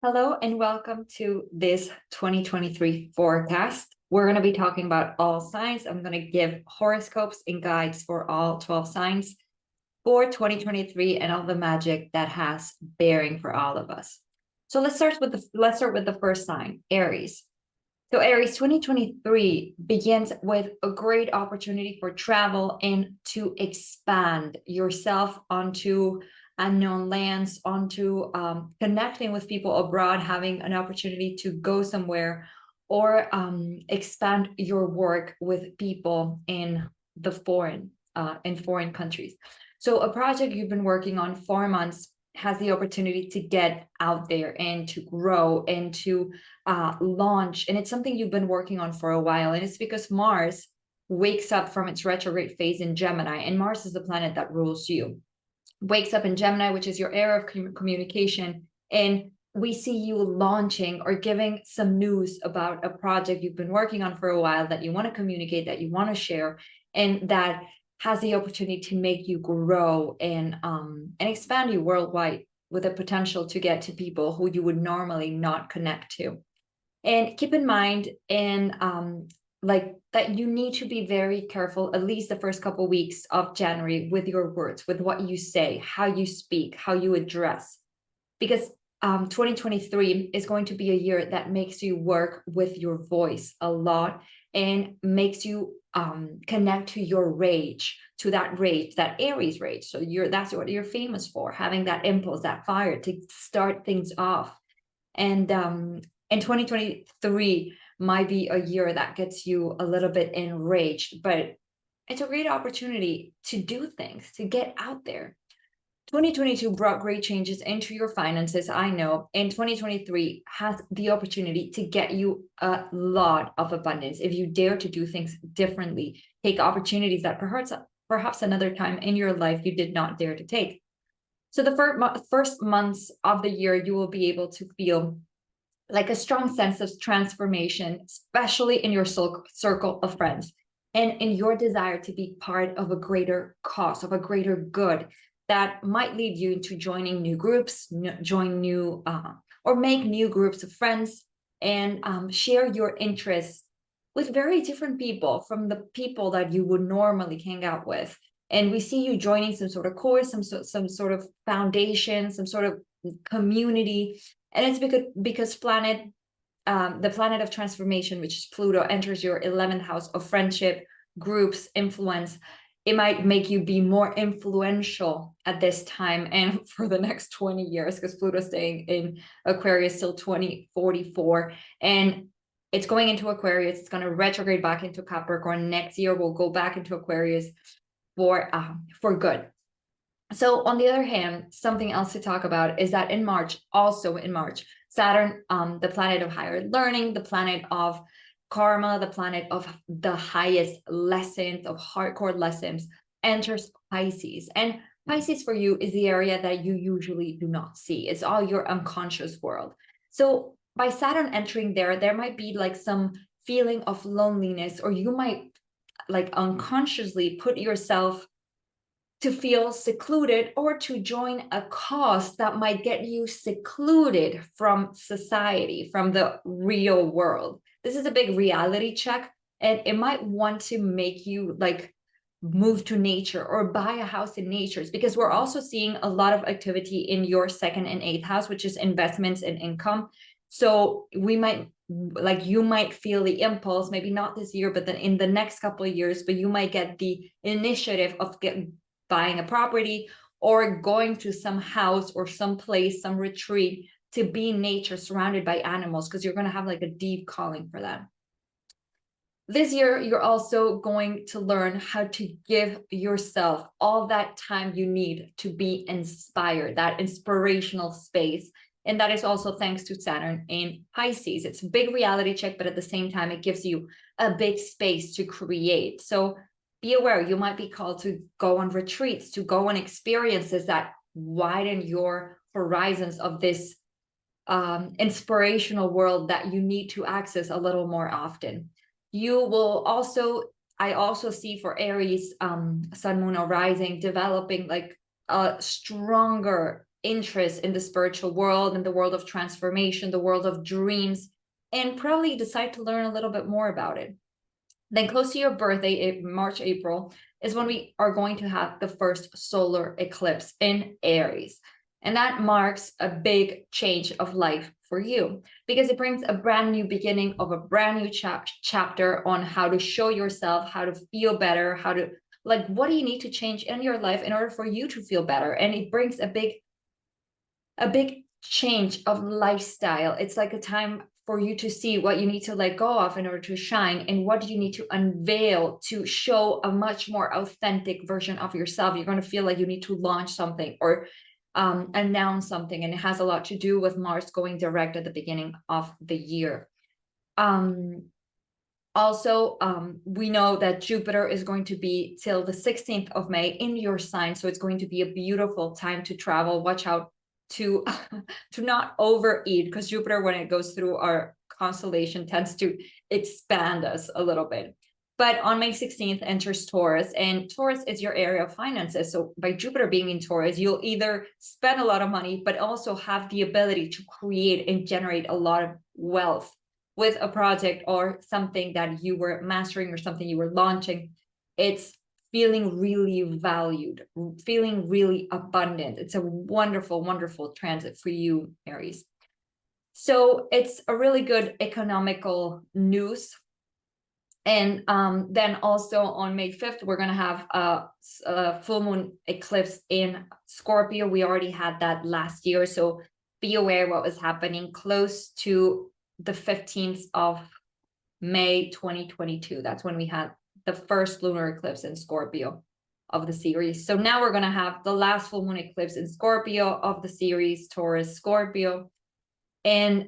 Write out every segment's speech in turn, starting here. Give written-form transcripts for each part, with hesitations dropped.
Hello and welcome to this 2023 forecast. We're going to be talking about all signs. I'm going to give horoscopes and guides for all 12 signs for 2023 and all the magic that has bearing for all of us. So let's start with the first sign, Aries. So Aries, 2023 begins with a great opportunity for travel and to expand yourself onto unknown lands, onto connecting with people abroad, having an opportunity to go somewhere or expand your work with people in the foreign countries. So a project you've been working on for months has the opportunity to get out there and to grow and to launch. And it's something you've been working on for a while. And it's because Mars wakes up from its retrograde phase in Gemini, and Mars is the planet that rules you. Wakes up in Gemini, which is your era of communication. And we see you launching or giving some news about a project you've been working on for a while that you want to communicate, that you want to share, and that has the opportunity to make you grow and expand you worldwide with the potential to get to people who you would normally not connect to. And keep in mind, like that you need to be very careful, at least the first couple of weeks of January, with your words, with what you say, how you speak, how you address, because 2023 is going to be a year that makes you work with your voice a lot and makes you connect to your rage, that Aries rage. So that's what you're famous for, having that impulse, that fire to start things off. And 2023 might be a year that gets you a little bit enraged, but it's a great opportunity to do things, to get out there. 2022 brought great changes into your finances, I know, and 2023 has the opportunity to get you a lot of abundance if you dare to do things differently, take opportunities that perhaps another time in your life you did not dare to take. So the first months of the year, you will be able to feel like a strong sense of transformation, especially in your circle of friends and in your desire to be part of a greater cause, of a greater good that might lead you into joining new groups, or make new groups of friends and share your interests with very different people from the people that you would normally hang out with. And we see you joining some sort of course, some sort of foundation, some sort of community. And it's because the planet of transformation, which is Pluto, enters your 11th house of friendship, groups, influence. It might make you be more influential at this time and for the next 20 years, because Pluto's staying in Aquarius till 2044. And it's going into Aquarius. It's going to retrograde back into Capricorn. Next year, we'll go back into Aquarius for good. So on the other hand, something else to talk about is that in March, Saturn, the planet of higher learning, the planet of karma, the planet of the highest lessons, of hardcore lessons, enters Pisces. And Pisces for you is the area that you usually do not see. It's all your unconscious world. So by Saturn entering there might be like some feeling of loneliness, or you might like unconsciously put yourself to feel secluded or to join a cause that might get you secluded from society, from the real world. This is a big reality check, and it might want to make you like move to nature or buy a house in nature, because we're also seeing a lot of activity in your 2nd and 8th house, which is investments and income. So you might feel the impulse, maybe not this year, but then in the next couple of years, but you might get the initiative of buying a property or going to some house or some place, some retreat, to be in nature surrounded by animals, because you're going to have like a deep calling for that. This year, you're also going to learn how to give yourself all that time you need to be inspired, that inspirational space. And that is also thanks to Saturn in Pisces. It's a big reality check, but at the same time, it gives you a big space to create. So be aware, you might be called to go on retreats, to go on experiences that widen your horizons of this inspirational world that you need to access a little more often. I also see for Aries, Sun, Moon, or Rising, developing like a stronger interest in the spiritual world, in the world of transformation, the world of dreams, and probably decide to learn a little bit more about it. Then close to your birthday, March, April, is when we are going to have the first solar eclipse in Aries. And that marks a big change of life for you because it brings a brand new beginning of a brand new chapter on how to show yourself, how to feel better, how to, like, what do you need to change in your life in order for you to feel better? And it brings a big change of lifestyle. It's like a time for you to see what you need to let go of in order to shine, and what do you need to unveil to show a much more authentic version of yourself. You're going to feel like you need to launch something or announce something, and it has a lot to do with Mars going direct at the beginning of the year. Also, we know that Jupiter is going to be till the 16th of May in your sign, so it's going to be a beautiful time to travel. Watch out to not overeat, because Jupiter, when it goes through our constellation, tends to expand us a little bit. But on May 16th enters Taurus, and Taurus is your area of finances. So by Jupiter being in Taurus, you'll either spend a lot of money, but also have the ability to create and generate a lot of wealth with a project or something that you were mastering or something you were launching. It's feeling really valued, feeling really abundant. It's a wonderful, wonderful transit for you, Aries. So it's a really good economical news. And then also on May 5th, we're going to have a full moon eclipse in Scorpio. We already had that last year, so be aware what was happening close to the 15th of May 2022. That's when we had the first lunar eclipse in Scorpio of the series. So now we're going to have the last full moon eclipse in Scorpio of the series, Taurus, Scorpio. And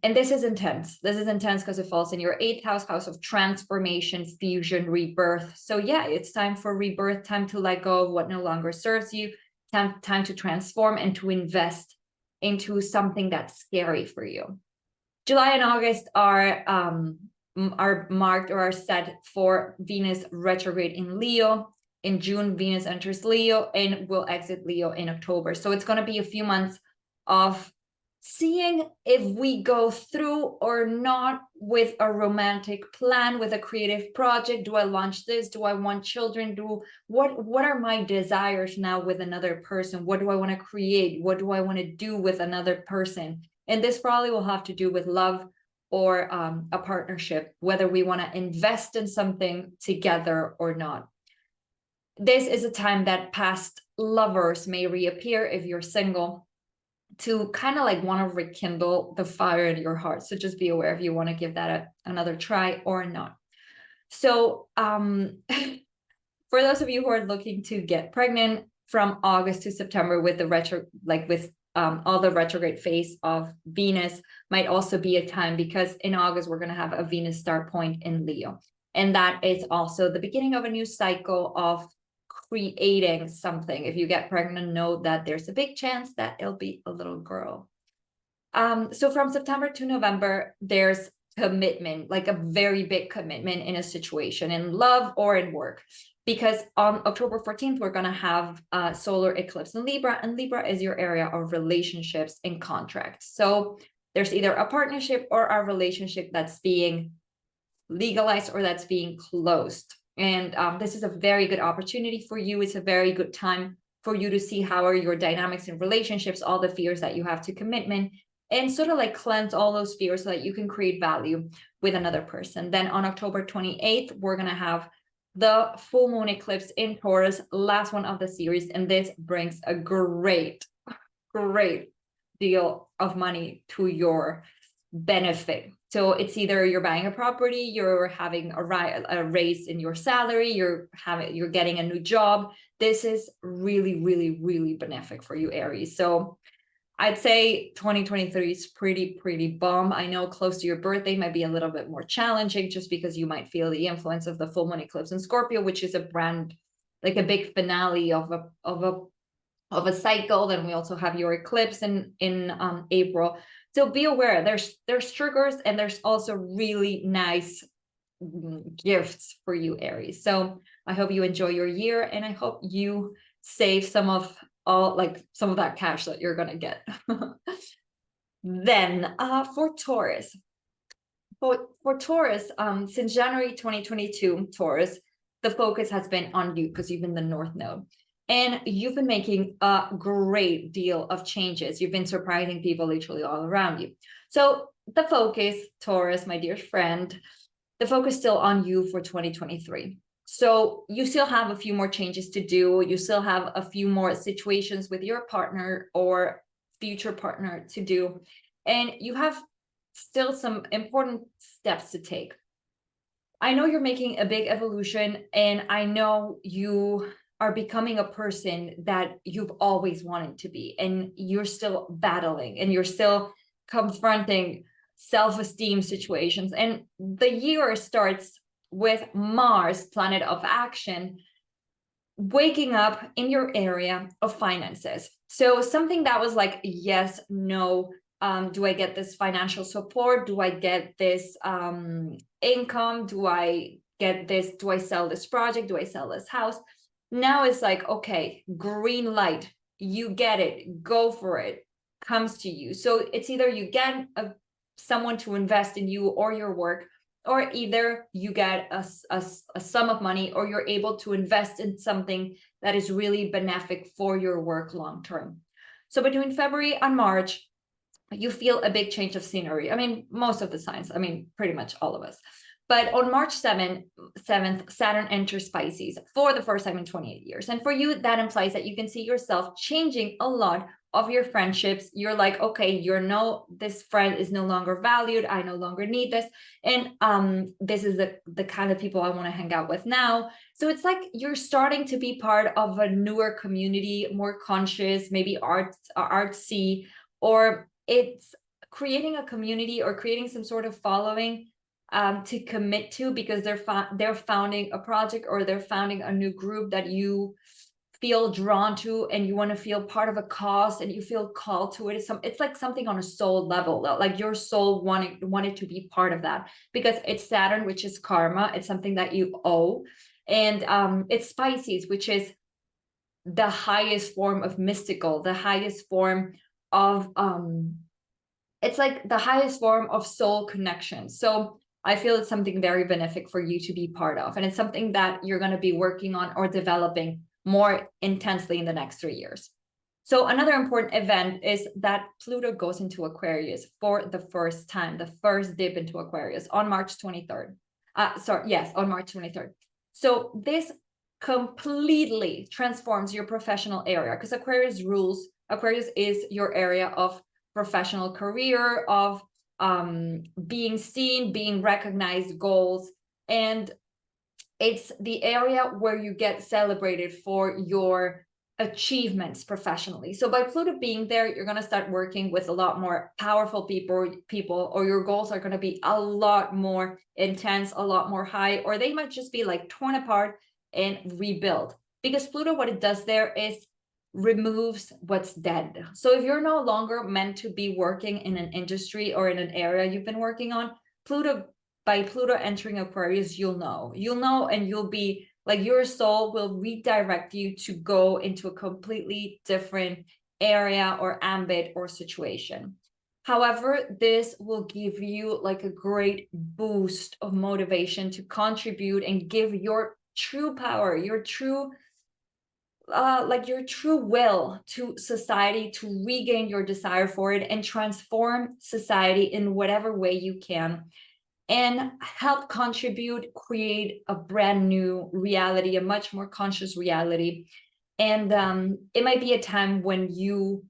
this is intense. This is intense because it falls in your 8th house of transformation, fusion, rebirth. So yeah, it's time for rebirth, time to let go of what no longer serves you, time to transform and to invest into something that's scary for you. July and August are marked or are set for Venus retrograde in Leo. In June, Venus enters Leo and will exit Leo in October. So it's going to be a few months of seeing if we go through or not with a romantic plan, with a creative project. Do I launch this? Do I want children? What are my desires now with another person? What do I want to create? What do I want to do with another person? And this probably will have to do with love or a partnership, whether we want to invest in something together or not. This is a time that past lovers may reappear if you're single, to kind of like want to rekindle the fire in your heart. So just be aware if you want to give that another try or not. So for those of you who are looking to get pregnant from August to September with the all the retrograde phase of Venus, might also be a time, because in August we're going to have a Venus start point in Leo, and that is also the beginning of a new cycle of creating something. If you get pregnant, know that there's a big chance that it'll be a little girl. So from September to November, there's commitment, like a very big commitment in a situation, in love or in work, because on October 14th, we're going to have a solar eclipse in Libra, and Libra is your area of relationships and contracts. So there's either a partnership or a relationship that's being legalized or that's being closed. And this is a very good opportunity for you. It's a very good time for you to see how are your dynamics in relationships, all the fears that you have to commitment, and sort of like cleanse all those fears so that you can create value with another person. Then on October 28th, we're going to have the full moon eclipse in Taurus, last one of the series. And this brings a great deal of money to your benefit. So it's either you're buying a property, you're having a raise in your salary, you're getting a new job. This is really, really, really benefic for you, Aries. So I'd say 2023 is pretty bomb. I know close to your birthday might be a little bit more challenging, just because you might feel the influence of the full moon eclipse in Scorpio, which is a big finale of a cycle. Then we also have your eclipse in April. So be aware, there's triggers, and there's also really nice gifts for you, Aries. So I hope you enjoy your year, and I hope you save some of all like some of that cash that you're gonna get. Then for Taurus, for Taurus, since January 2022, Taurus, the focus has been on you because you've been the North Node. And you've been making a great deal of changes. You've been surprising people literally all around you. So the focus, Taurus, my dear friend, the focus still on you for 2023. So you still have a few more changes to do. You still have a few more situations with your partner or future partner to do. And you have still some important steps to take. I know you're making a big evolution, and I know you are becoming a person that you've always wanted to be, and you're still battling and you're still confronting self-esteem situations. And the year starts with Mars, planet of action, waking up in your area of finances. So something that was like, yes, no, do I get this financial support? Do I get this income? Do I get this? Do I sell this project? Do I sell this house? Now it's like, okay, green light, you get it, go for it, comes to you. So it's either you get someone to invest in you or your work, or either you get a sum of money, or you're able to invest in something that is really benefic for your work long term. So between February and March, you feel a big change of scenery. I mean, most of the signs, I mean, pretty much all of us. But on March 7th, Saturn enters Pisces for the first time in 28 years. And for you, that implies that you can see yourself changing a lot of your friendships. You're like, okay, this friend is no longer valued. I no longer need this. And this is the kind of people I want to hang out with now. So it's like you're starting to be part of a newer community, more conscious, maybe artsy, or it's creating a community or creating some sort of following to commit to, because they're founding a project or they're founding a new group that you feel drawn to, and you want to feel part of a cause and you feel called to it. It's like something on a soul level, like your soul wanted to be part of that, because it's Saturn, which is karma. It's something that you owe. And it's Pisces, which is the highest form of mystical, the highest form of it's like the highest form of soul connection. So I feel it's something very benefic for you to be part of, and it's something that you're going to be working on or developing more intensely in the next 3 years. So another important event is that Pluto goes into Aquarius for the first time, the first dip into Aquarius on March 23rd. On March 23rd. So this completely transforms your professional area, because Aquarius is your area of professional career, of being seen, being recognized, goals, and it's the area where you get celebrated for your achievements professionally. So by Pluto being there, you're going to start working with a lot more powerful people, or your goals are going to be a lot more intense, a lot more high, or they might just be like torn apart and rebuild. Because Pluto, what it does there is removes what's dead. So if you're no longer meant to be working in an industry or in an area you've been working on, by Pluto entering Aquarius, you'll know, and you'll be like, your soul will redirect you to go into a completely different area or ambit or situation. However, this will give you like a great boost of motivation to contribute and give your true power, your true will to society, to regain your desire for it and transform society in whatever way you can, and help contribute, create a brand new reality, a much more conscious reality. And it might be a time when you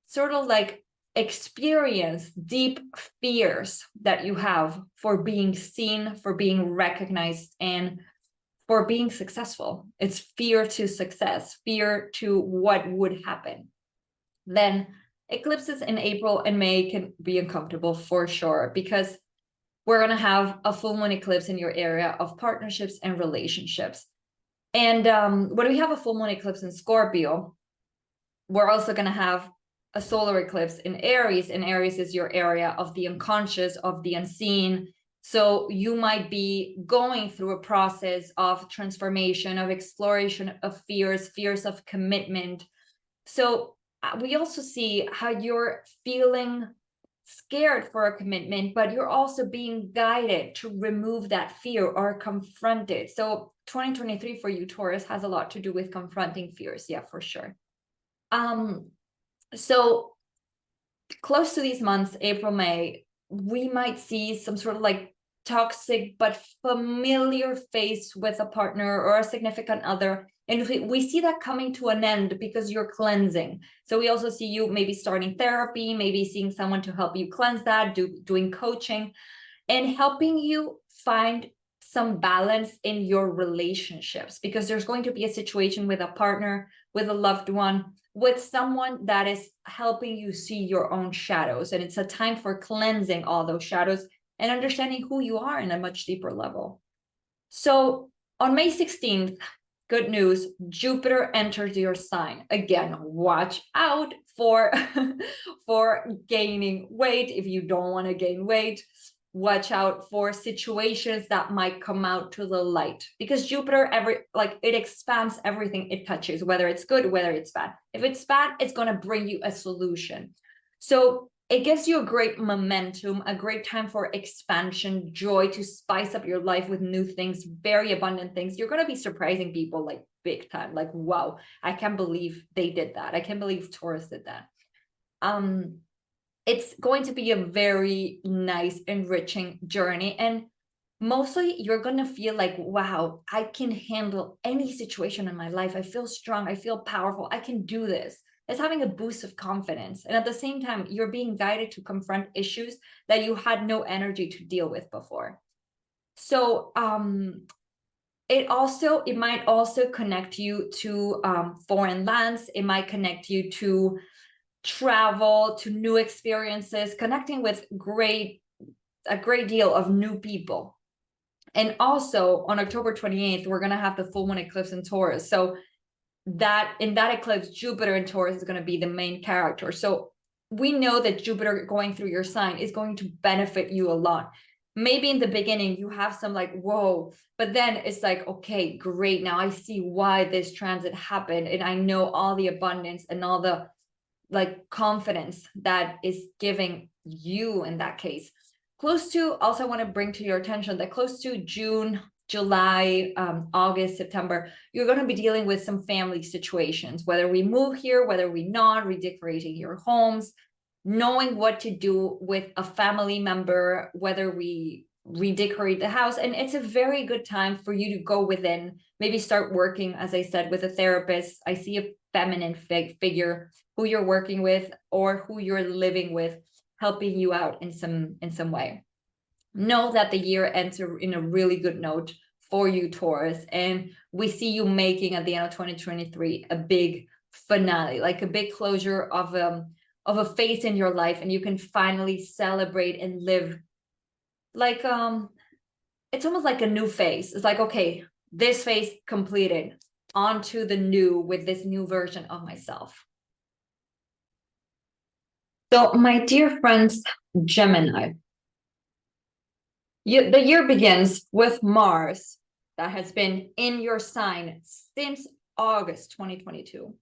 sort of like experience deep fears that you have for being seen, for being recognized, and for being successful. It's fear to success, fear to what would happen. Then eclipses in April and May can be uncomfortable for sure, because we're going to have a full moon eclipse in your area of partnerships and relationships. And when we have a full moon eclipse in Scorpio, we're also going to have a solar eclipse in Aries, and Aries is your area of the unconscious, of the unseen. So you might be going through a process of transformation, of exploration of fears of commitment, So we also see how you're feeling scared for a commitment, but you're also being guided to remove that fear or confront it. So 2023 for you, Taurus, has a lot to do with confronting fears. Yeah, for sure. So close to these months, April, May, we might see some sort of like toxic but familiar face with a partner or a significant other. And we see that coming to an end because you're cleansing. So we also see you maybe starting therapy, maybe seeing someone to help you cleanse that, doing coaching, and helping you find some balance in your relationships, because there's going to be a situation with a partner, with a loved one, with someone that is helping you see your own shadows. And it's a time for cleansing all those shadows and understanding who you are in a much deeper level. So on May 16th, good news, Jupiter enters your sign. Again, watch out for, for gaining weight. If you don't want to gain weight, watch out for situations that might come out to the light, because Jupiter, it expands everything it touches, whether it's good, whether it's bad. If it's bad, it's going to bring you a solution. So it gives you a great momentum, a great time for expansion, joy, to spice up your life with new things, very abundant things. You're going to be surprising people like big time, like, wow, I can't believe they did that. I can't believe Taurus did that. It's going to be a very nice, enriching journey. And mostly you're going to feel like, wow, I can handle any situation in my life. I feel strong. I feel powerful. I can do this. It's having a boost of confidence. And at the same time, you're being guided to confront issues that you had no energy to deal with before. So it might also connect you to foreign lands. It might connect you to travel, to new experiences, connecting with a great deal of new people. And also on October 28th, we're going to have the full moon eclipse in Taurus. So that in that eclipse, Jupiter in Taurus is going to be the main character. So we know that Jupiter going through your sign is going to benefit you a lot. Maybe in the beginning you have some like, whoa, but then it's like, okay, great. Now I see why this transit happened. And I know all the abundance and all the like confidence that is giving you in that case. Close to, also I want to bring to your attention that close to June, July, August, September, you're going to be dealing with some family situations, whether we move here, whether we not, redecorating your homes, knowing what to do with a family member, whether we redecorate the house. And it's a very good time for you to go within, maybe start working, as I said, with a therapist. I see a feminine figure who you're working with or who you're living with, helping you out in some way. Know that the year ends in a really good note for you, Taurus, and we see you making at the end of 2023 a big finale, like a big closure of a phase in your life, and you can finally celebrate and live like it's almost like a new phase. It's like, okay, this phase completed, on to the new with this new version of myself. So my dear friends, Gemini, the year begins with Mars that has been in your sign since August 2022.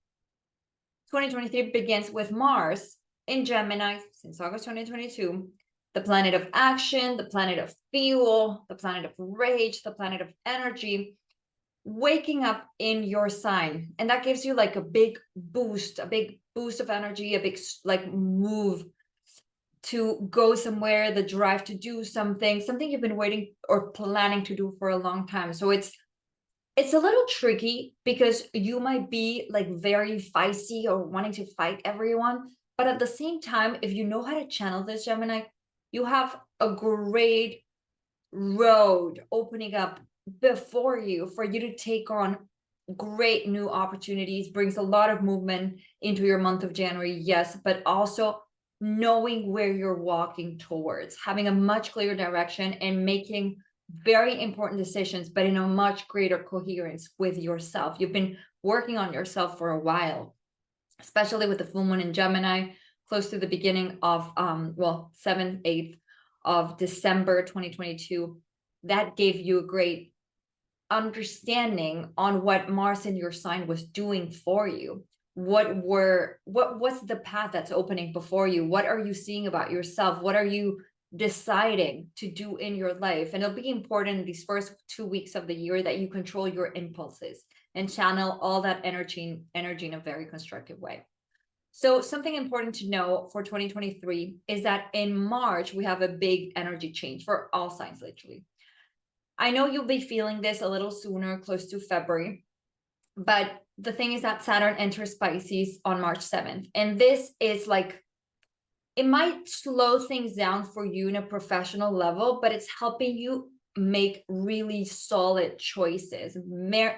2023 begins with Mars in Gemini since August 2022, the planet of action, the planet of fuel, the planet of rage, the planet of energy, waking up in your sign. And that gives you like a big boost of energy, a big like move to go somewhere, the drive to do something you've been waiting or planning to do for a long time. So it's a little tricky because you might be like very feisty or wanting to fight everyone. But at the same time, if you know how to channel this, Gemini, you have a great road opening up before you for you to take on great new opportunities. Brings a lot of movement into your month of January, yes, but also knowing where you're walking towards, having a much clearer direction and making very important decisions, but in a much greater coherence with yourself. You've been working on yourself for a while, especially with the full moon in Gemini, close to the beginning of 7th, 8th of December 2022. That gave you a great understanding on what Mars in your sign was doing for you. what's the path that's opening before you? What are you seeing about yourself? What are you deciding to do in your life? And it'll be important in these first 2 weeks of the year that you control your impulses and channel all that energy in a very constructive way. So something important to know for 2023 is that in March, we have a big energy change for all signs, literally. I know you'll be feeling this a little sooner, close to February, but the thing is that Saturn enters Pisces on March 7th. And this is like, it might slow things down for you in a professional level, but it's helping you make really solid choices,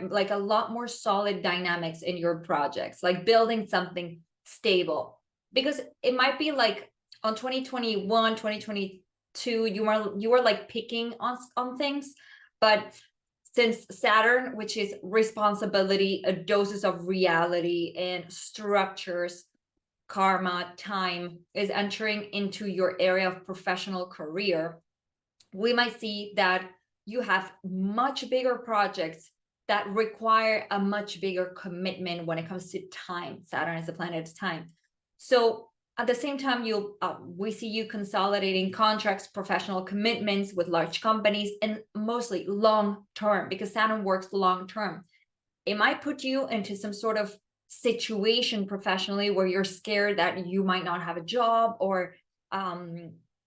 like a lot more solid dynamics in your projects, like building something stable. Because it might be like on 2021, 2022, you were like picking on things, but since Saturn, which is responsibility, a doses of reality and structures, karma, time, is entering into your area of professional career, we might see that you have much bigger projects that require a much bigger commitment when it comes to time. Saturn is the planet of time. So at the same time, we see you consolidating contracts, professional commitments with large companies, and mostly long term, because Saturn works long term. It might put you into some sort of situation professionally where you're scared that you might not have a job, or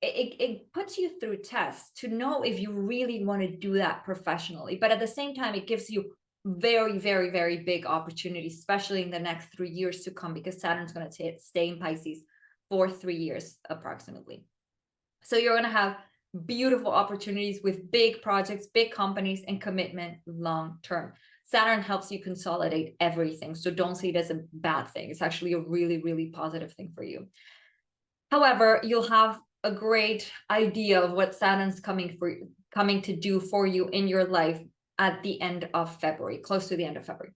it puts you through tests to know if you really want to do that professionally. But at the same time, it gives you very, very, very big opportunities, especially in the next 3 years to come, because Saturn's going to stay in Pisces for 3 years approximately. So you're going to have beautiful opportunities with big projects, big companies, and commitment long term. Saturn helps you consolidate everything. So don't see it as a bad thing. It's actually a really, really positive thing for you. However, you'll have a great idea of what Saturn's coming to do for you in your life at the end of February, close to the end of February.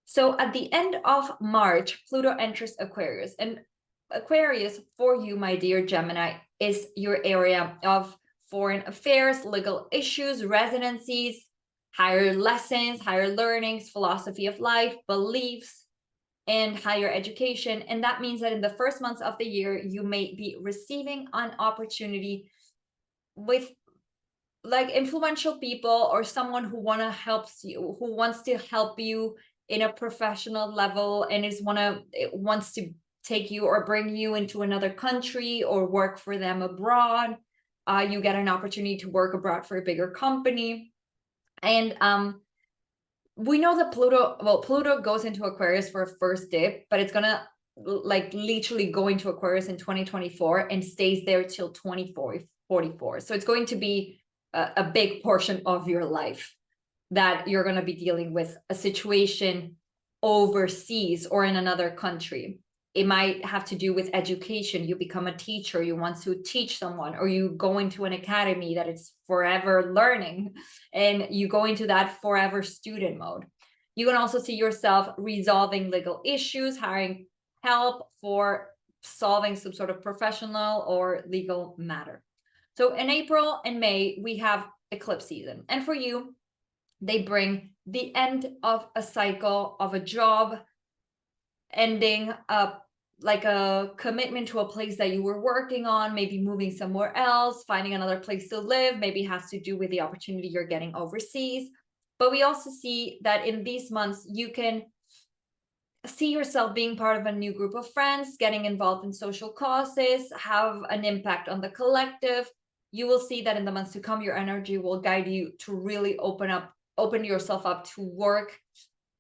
So at the end of March, Pluto enters Aquarius. And Aquarius, for you, my dear Gemini, is your area of foreign affairs, legal issues, residencies, higher lessons, higher learnings, philosophy of life, beliefs, and higher education. And that means that in the first months of the year, you may be receiving an opportunity with like influential people or someone who wants to help you in a professional level and wants to take you or bring you into another country or work for them abroad. You get an opportunity to work abroad for a bigger company. And we know that Pluto goes into Aquarius for a first dip, but it's gonna like literally go into Aquarius in 2024 and stays there till 2044. So it's going to be a big portion of your life that you're going to be dealing with a situation overseas or in another country. It might have to do with education. You become a teacher, you want to teach someone, or you go into an academy that it's forever learning, and you go into that forever student mode. You can also see yourself resolving legal issues, hiring help for solving some sort of professional or legal matter. So in April and May, we have eclipse season. And for you, they bring the end of a cycle of a job, ending up like a commitment to a place that you were working on, maybe moving somewhere else, finding another place to live, maybe has to do with the opportunity you're getting overseas. But we also see that in these months, you can see yourself being part of a new group of friends, getting involved in social causes, have an impact on the collective. You will see that in the months to come, your energy will guide you to really open yourself up to work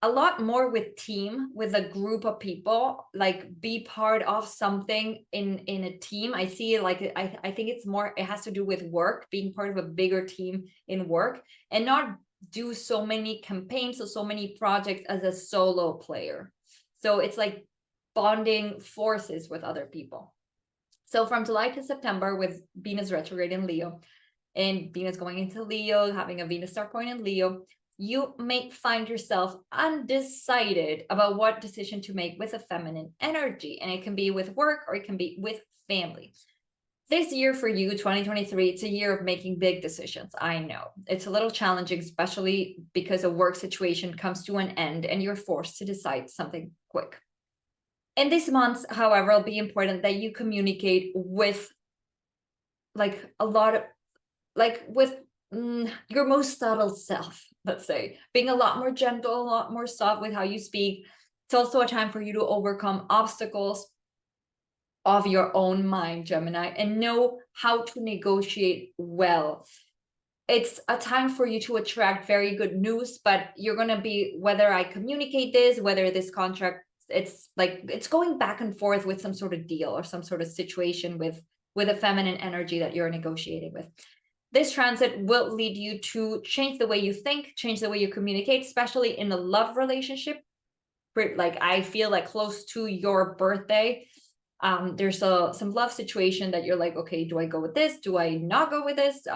a lot more with a group of people, like be part of something in a team. I see it like, I think it's more, it has to do with work, being part of a bigger team in work, and not do so many campaigns or so many projects as a solo player. So it's like bonding forces with other people. So from July to September, with Venus retrograde in Leo and Venus going into Leo, having a Venus star point in Leo, you may find yourself undecided about what decision to make with a feminine energy. And it can be with work or it can be with family. This year for you, 2023, it's a year of making big decisions. I know it's a little challenging, especially because a work situation comes to an end and you're forced to decide something quick. In these months, however, it'll be important that you communicate with like a lot of like with your most subtle self, let's say, being a lot more gentle, a lot more soft with how you speak. It's also a time for you to overcome obstacles of your own mind, Gemini, and know how to negotiate well. It's a time for you to attract very good news, but you're going to be, whether I communicate this, whether this contract, it's like it's going back and forth with some sort of deal or some sort of situation with a feminine energy that you're negotiating with. This transit will lead you to change the way you think, change the way you communicate, especially in a love relationship. Like I feel like close to your birthday, there's some love situation that you're like, okay, do I go with this? Do I not go with this?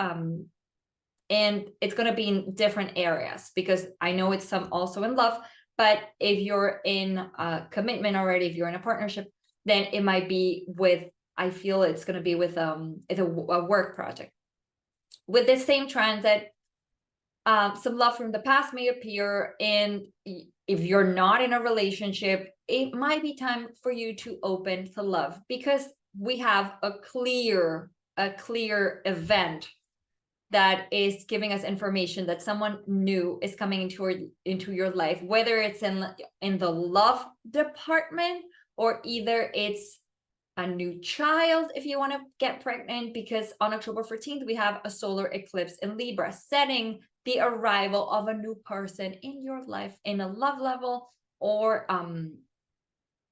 And it's going to be in different areas, because I know it's some also in love, but if you're in a commitment already, if you're in a partnership, then it might be with, I feel it's going to be with it's a work project. With this same transit, some love from the past may appear, and if you're not in a relationship, it might be time for you to open to love, because we have a clear event that is giving us information that someone new is coming into your life, whether it's in the love department, or either it's a new child if you want to get pregnant, because on October 14th we have a solar eclipse in Libra, setting the arrival of a new person in your life in a love level, or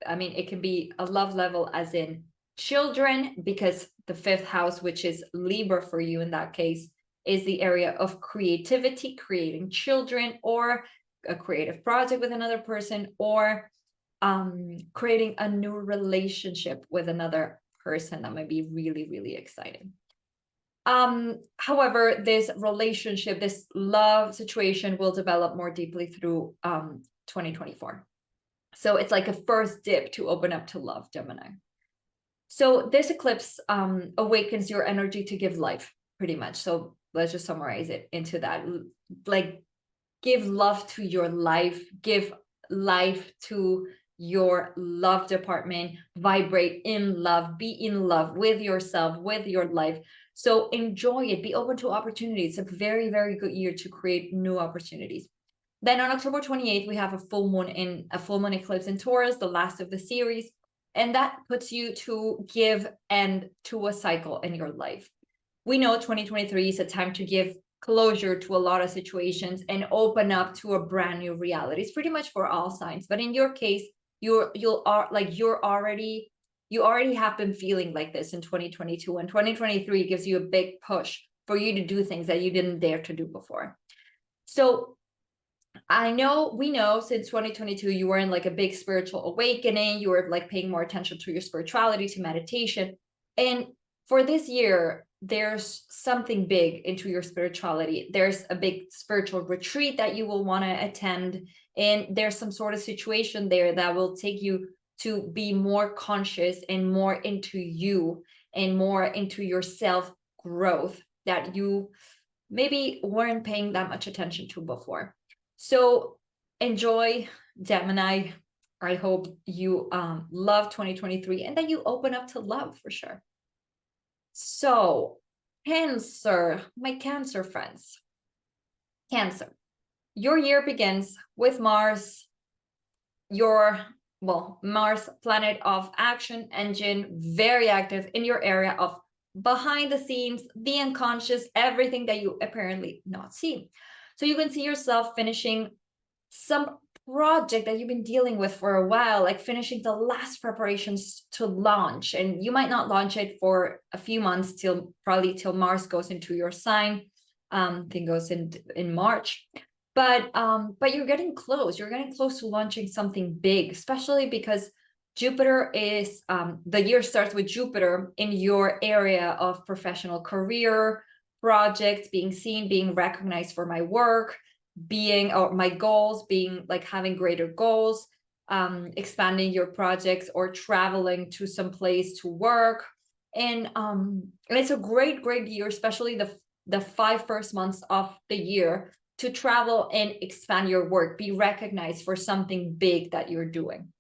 I mean, it can be a love level as in children, because the fifth house, which is Libra for you in that case, is the area of creativity, creating children, or a creative project with another person, or creating a new relationship with another person. That might be really, really exciting. However, this relationship, this love situation will develop more deeply through 2024. So it's like a first dip to open up to love, Gemini. So this eclipse awakens your energy to give life, pretty much. So let's just summarize it into that. Like, give love to your life, give life to your love department, vibrate in love, be in love with yourself, with your life. So enjoy it, be open to opportunities. It's a very, very good year to create new opportunities. Then on October 28th, we have a full moon eclipse in Taurus, the last of the series. And that puts you to give end to a cycle in your life. We know 2023 is a time to give closure to a lot of situations and open up to a brand new reality. It's pretty much for all signs, but in your case, you already have been feeling like this in 2022, and 2023 gives you a big push for you to do things that you didn't dare to do before. So we know since 2022 you were in like a big spiritual awakening, you were like paying more attention to your spirituality, to meditation, and for this year there's something big into your spirituality. There's a big spiritual retreat that you will want to attend, and there's some sort of situation there that will take you to be more conscious and more into you and more into your self growth that you maybe weren't paying that much attention to before. So enjoy, Gemini. I hope you love 2023 and that you open up to love for sure. So Cancer, my Cancer friends. Cancer, your year begins with Mars, Mars, planet of action, engine, very active in your area of behind the scenes, the unconscious, everything that you apparently not see. So you can see yourself finishing some project that you've been dealing with for a while, like finishing the last preparations to launch. And you might not launch it for a few months, probably till Mars goes into your sign. Thing goes in March. But you're getting close. You're getting close to launching something big, especially because Jupiter is, the year starts with Jupiter in your area of professional career, projects, being seen, being recognized for my work, or my goals, being like having greater goals, expanding your projects or traveling to some place to work. And it's a great year, especially the 5 first months of the year, to travel and expand your work, be recognized for something big that you're doing.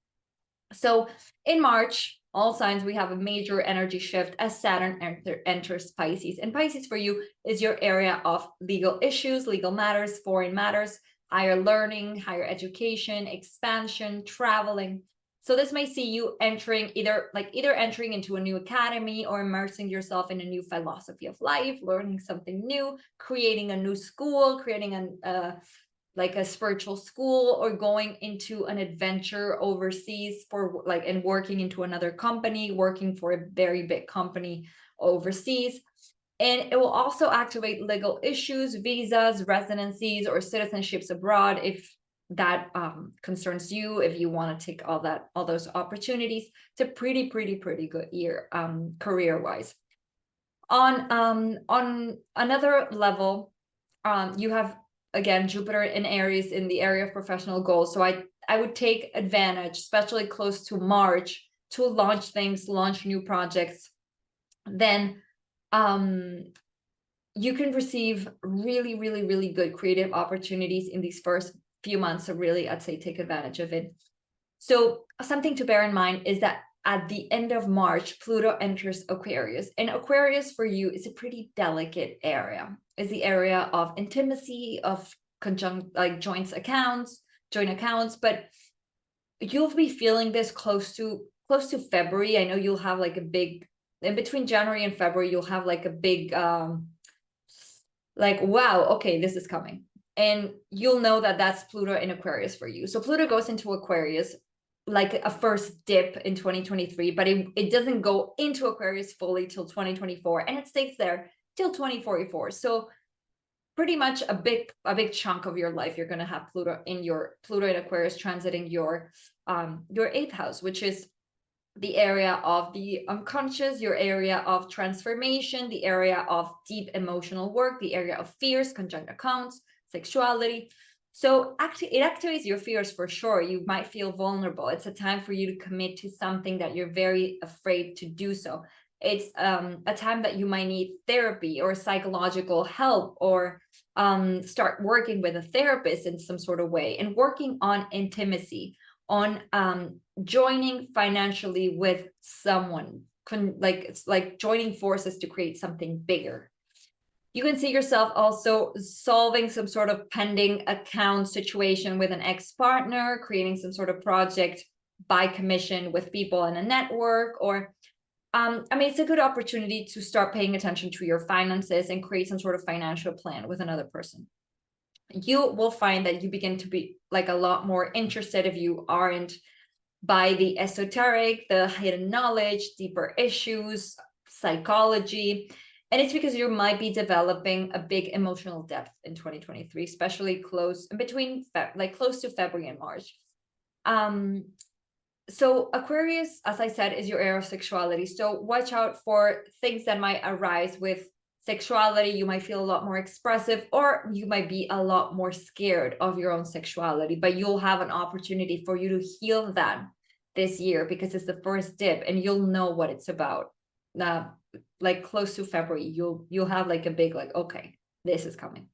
So in March, all signs, we have a major energy shift as Saturn enters Pisces. And Pisces for you is your area of legal issues, legal matters, foreign matters, higher learning, higher education, expansion, traveling. So this may see you entering either entering into a new academy or immersing yourself in a new philosophy of life, learning something new, creating a new school, creating like a spiritual school, or going into an adventure overseas for and working into another company, working for a very big company overseas. And it will also activate legal issues, visas, residencies, or citizenships abroad if that concerns you, if you want to take all those opportunities. It's a pretty good year career wise. On another level, you have again Jupiter in Aries in the area of professional goals. So I would take advantage, especially close to March, to launch things, launch new projects. Then you can receive really good creative opportunities in these first few months. So really, I'd say take advantage of it. So something to bear in mind is that at the end of March, Pluto enters Aquarius. And Aquarius for you is a pretty delicate area. It's the area of intimacy, of joint accounts, but you'll be feeling this close to February. I know you'll have like a big, in between January and February, you'll have like a big wow, okay, this is coming. And you'll know that that's Pluto in Aquarius for you. So Pluto goes into Aquarius like a first dip in 2023, but it doesn't go into Aquarius fully till 2024, and it stays there till 2044. So pretty much a big chunk of your life, you're going to have Pluto in Aquarius transiting your 8th house, which is the area of the unconscious, your area of transformation, the area of deep emotional work, the area of fears, conjunct accounts, sexuality. So it activates your fears for sure. You might feel vulnerable. It's a time for you to commit to something that you're very afraid to do so. It's a time that you might need therapy or psychological help, or start working with a therapist in some sort of way, and working on intimacy, on joining financially with someone, it's like joining forces to create something bigger. You can see yourself also solving some sort of pending account situation with an ex-partner, creating some sort of project by commission with people in a network, or I mean, it's a good opportunity to start paying attention to your finances and create some sort of financial plan with another person. You will find that you begin to be like a lot more interested, if you aren't, by the esoteric, the hidden knowledge, deeper issues, psychology. And it's because you might be developing a big emotional depth in 2023, especially close to February and March. So Aquarius, as I said, is your area of sexuality. So watch out for things that might arise with sexuality. You might feel a lot more expressive, or you might be a lot more scared of your own sexuality, but you'll have an opportunity for you to heal that this year, because it's the first dip and you'll know what it's about. Like close to February, you'll have like a big, okay, this is coming.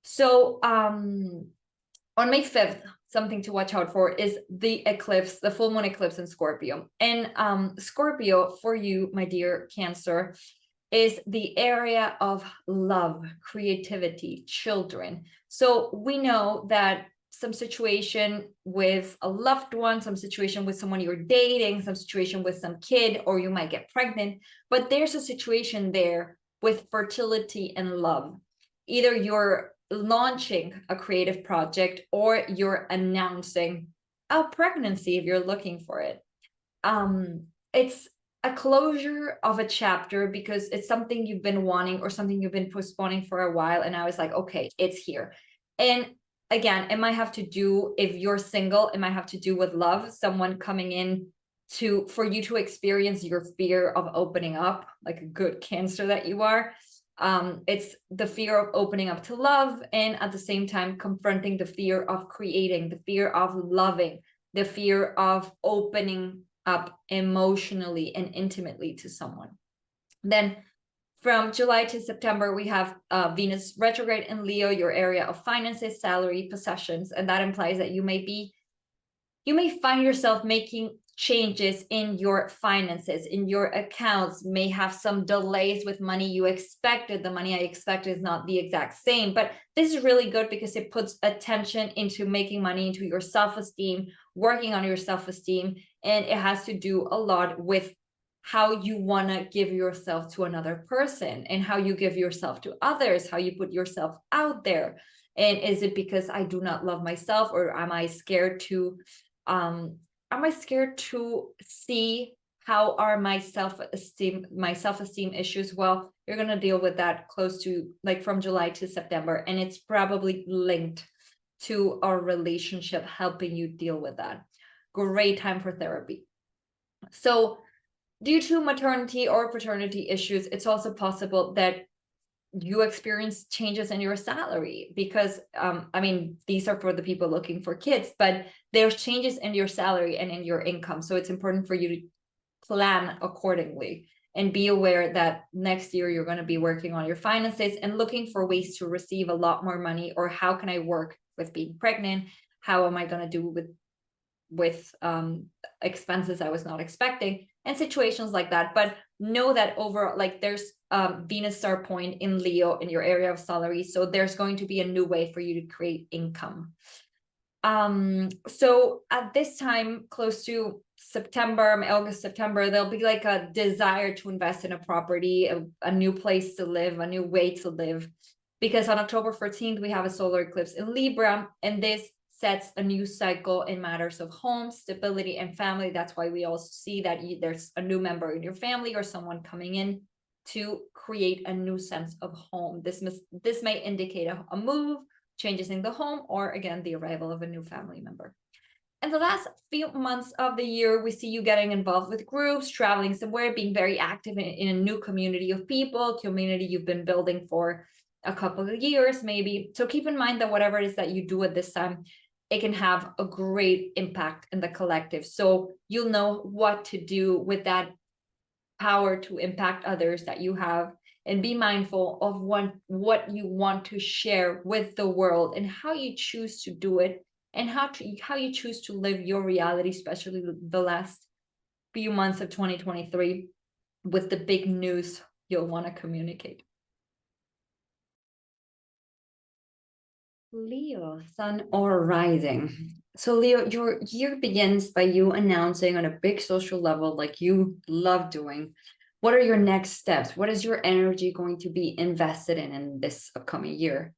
So on May 5th, something to watch out for is the eclipse, the full moon eclipse in Scorpio. And Scorpio for you, my dear Cancer, is the area of love, creativity, children. So we know that some situation with a loved one, some situation with someone you're dating, some situation with some kid, or you might get pregnant, but there's a situation there with fertility and love. Either you're launching a creative project, or you're announcing a pregnancy if you're looking for it. It's a closure of a chapter, because it's something you've been wanting or something you've been postponing for a while, and I was like, okay, it's here. And again, it might have to do, if you're single, it might have to do with love, someone coming in for you to experience your fear of opening up, like a good Cancer that you are. It's the fear of opening up to love, and at the same time confronting the fear of creating, the fear of loving, the fear of opening up emotionally and intimately to someone. Then from July to September, we have Venus retrograde in Leo, your area of finances, salary, possessions, and that implies that you may find yourself making changes in your finances, in your accounts, may have some delays with money you expected. The money I expected is not the exact same, but this is really good because it puts attention into making money, into your self-esteem, working on your self-esteem, and it has to do a lot with how you want to give yourself to another person and how you give yourself to others, how you put yourself out there. And is it because I do not love myself, or am I scared to see how are my self-esteem issues? Well, you're going to deal with that close to like from July to September, and it's probably linked to our relationship, helping you deal with that. Great time for therapy. So due to maternity or paternity issues, it's also possible that you experience changes in your salary, because I mean, these are for the people looking for kids, but there's changes in your salary and in your income. So it's important for you to plan accordingly and be aware that next year you're going to be working on your finances and looking for ways to receive a lot more money, or how can I work with being pregnant? How am I going to do with expenses I was not expecting, and situations like that. But know that overall, like, there's Venus star point in Leo in your area of salary, so there's going to be a new way for you to create income. So at this time, close to September, August, September, there'll be like a desire to invest in a property, a new place to live, a new way to live, because on October 14th we have a solar eclipse in Libra, and this sets a new cycle in matters of home, stability, and family. That's why we also see that there's a new member in your family or someone coming in to create a new sense of home. This may indicate a move, changes in the home, or again, the arrival of a new family member. In the last few months of the year, we see you getting involved with groups, traveling somewhere, being very active in a new community of people, community you've been building for a couple of years, maybe. So keep in mind that whatever it is that you do at this time, it can have a great impact in the collective. So you'll know what to do with that power to impact others that you have, and be mindful of what you want to share with the world and how you choose to do it, and how you choose to live your reality, especially the last few months of 2023 with the big news you'll want to communicate. Leo, sun or rising. So Leo, your year begins by you announcing on a big social level, like you love doing, what are your next steps? What is your energy going to be invested in this upcoming year?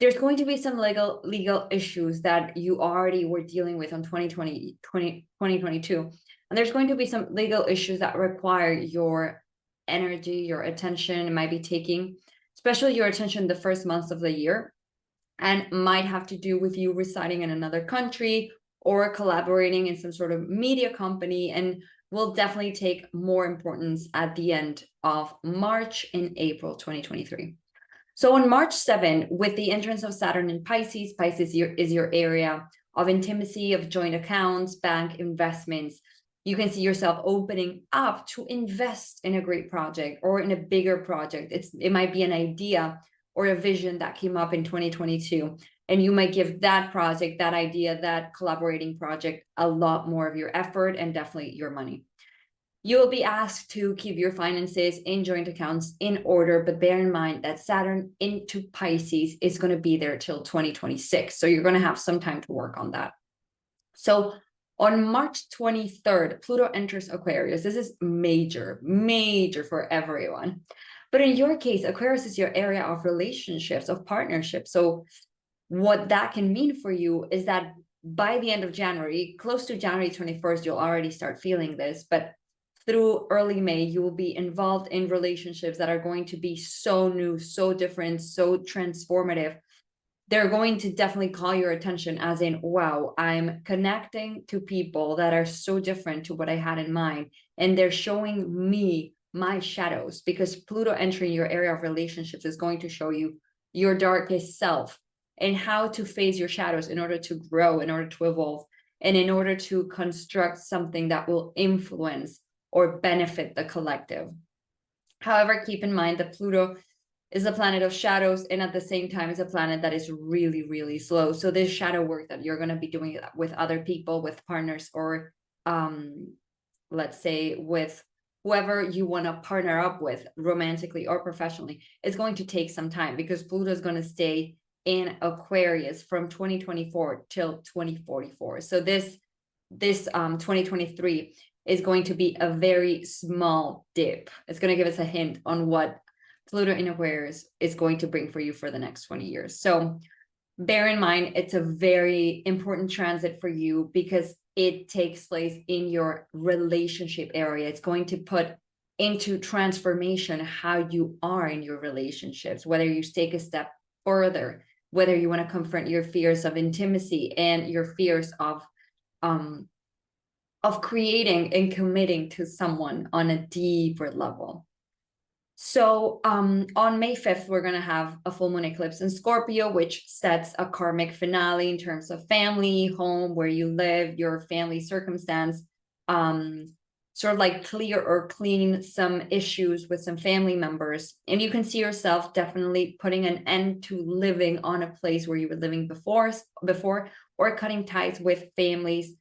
There's going to be some legal issues that you already were dealing with on 2022. And there's going to be some legal issues that require your energy, your attention. It might be taking, especially your attention the first months of the year, and might have to do with you residing in another country or collaborating in some sort of media company, and will definitely take more importance at the end of March and April 2023. So on March 7, with the entrance of Saturn in Pisces, Pisces is your area of intimacy, of joint accounts, bank investments. You can see yourself opening up to invest in a great project or in a bigger project. It might be an idea or a vision that came up in 2022, and you might give that project, that idea, that collaborating project a lot more of your effort and definitely your money. You will be asked to keep your finances in joint accounts in order, but bear in mind that Saturn into Pisces is going to be there till 2026. So you're going to have some time to work on that. So on March 23rd, Pluto enters Aquarius. This is major for everyone. But in your case, Aquarius is your area of relationships, of partnerships. So what that can mean for you is that by the end of January, close to January 21st, you'll already start feeling this, but through early May, you will be involved in relationships that are going to be so new, so different, so transformative. They're going to definitely call your attention, as in, wow, I'm connecting to people that are so different to what I had in mind. And they're showing me my shadows, because Pluto entering your area of relationships is going to show you your darkest self and how to face your shadows in order to grow, in order to evolve, and in order to construct something that will influence or benefit the collective. However, keep in mind that Pluto is a planet of shadows, and at the same time is a planet that is really, really slow. So this shadow work that you're going to be doing with other people, with partners, or let's say with whoever you want to partner up with romantically or professionally, it's going to take some time, because Pluto is going to stay in Aquarius from 2024 till 2044. So this 2023 is going to be a very small dip. It's going to give us a hint on what Pluto in Aquarius is going to bring for you for the next 20 years. So bear in mind, it's a very important transit for you because it takes place in your relationship area. It's going to put into transformation how you are in your relationships, whether you take a step further, whether you want to confront your fears of intimacy and your fears of creating and committing to someone on a deeper level. So on May 5th, we're going to have a full moon eclipse in Scorpio, which sets a karmic finale in terms of family, home, where you live, your family circumstance, sort of like clear or clean some issues with some family members. And you can see yourself definitely putting an end to living on a place where you were living before, or cutting ties with families,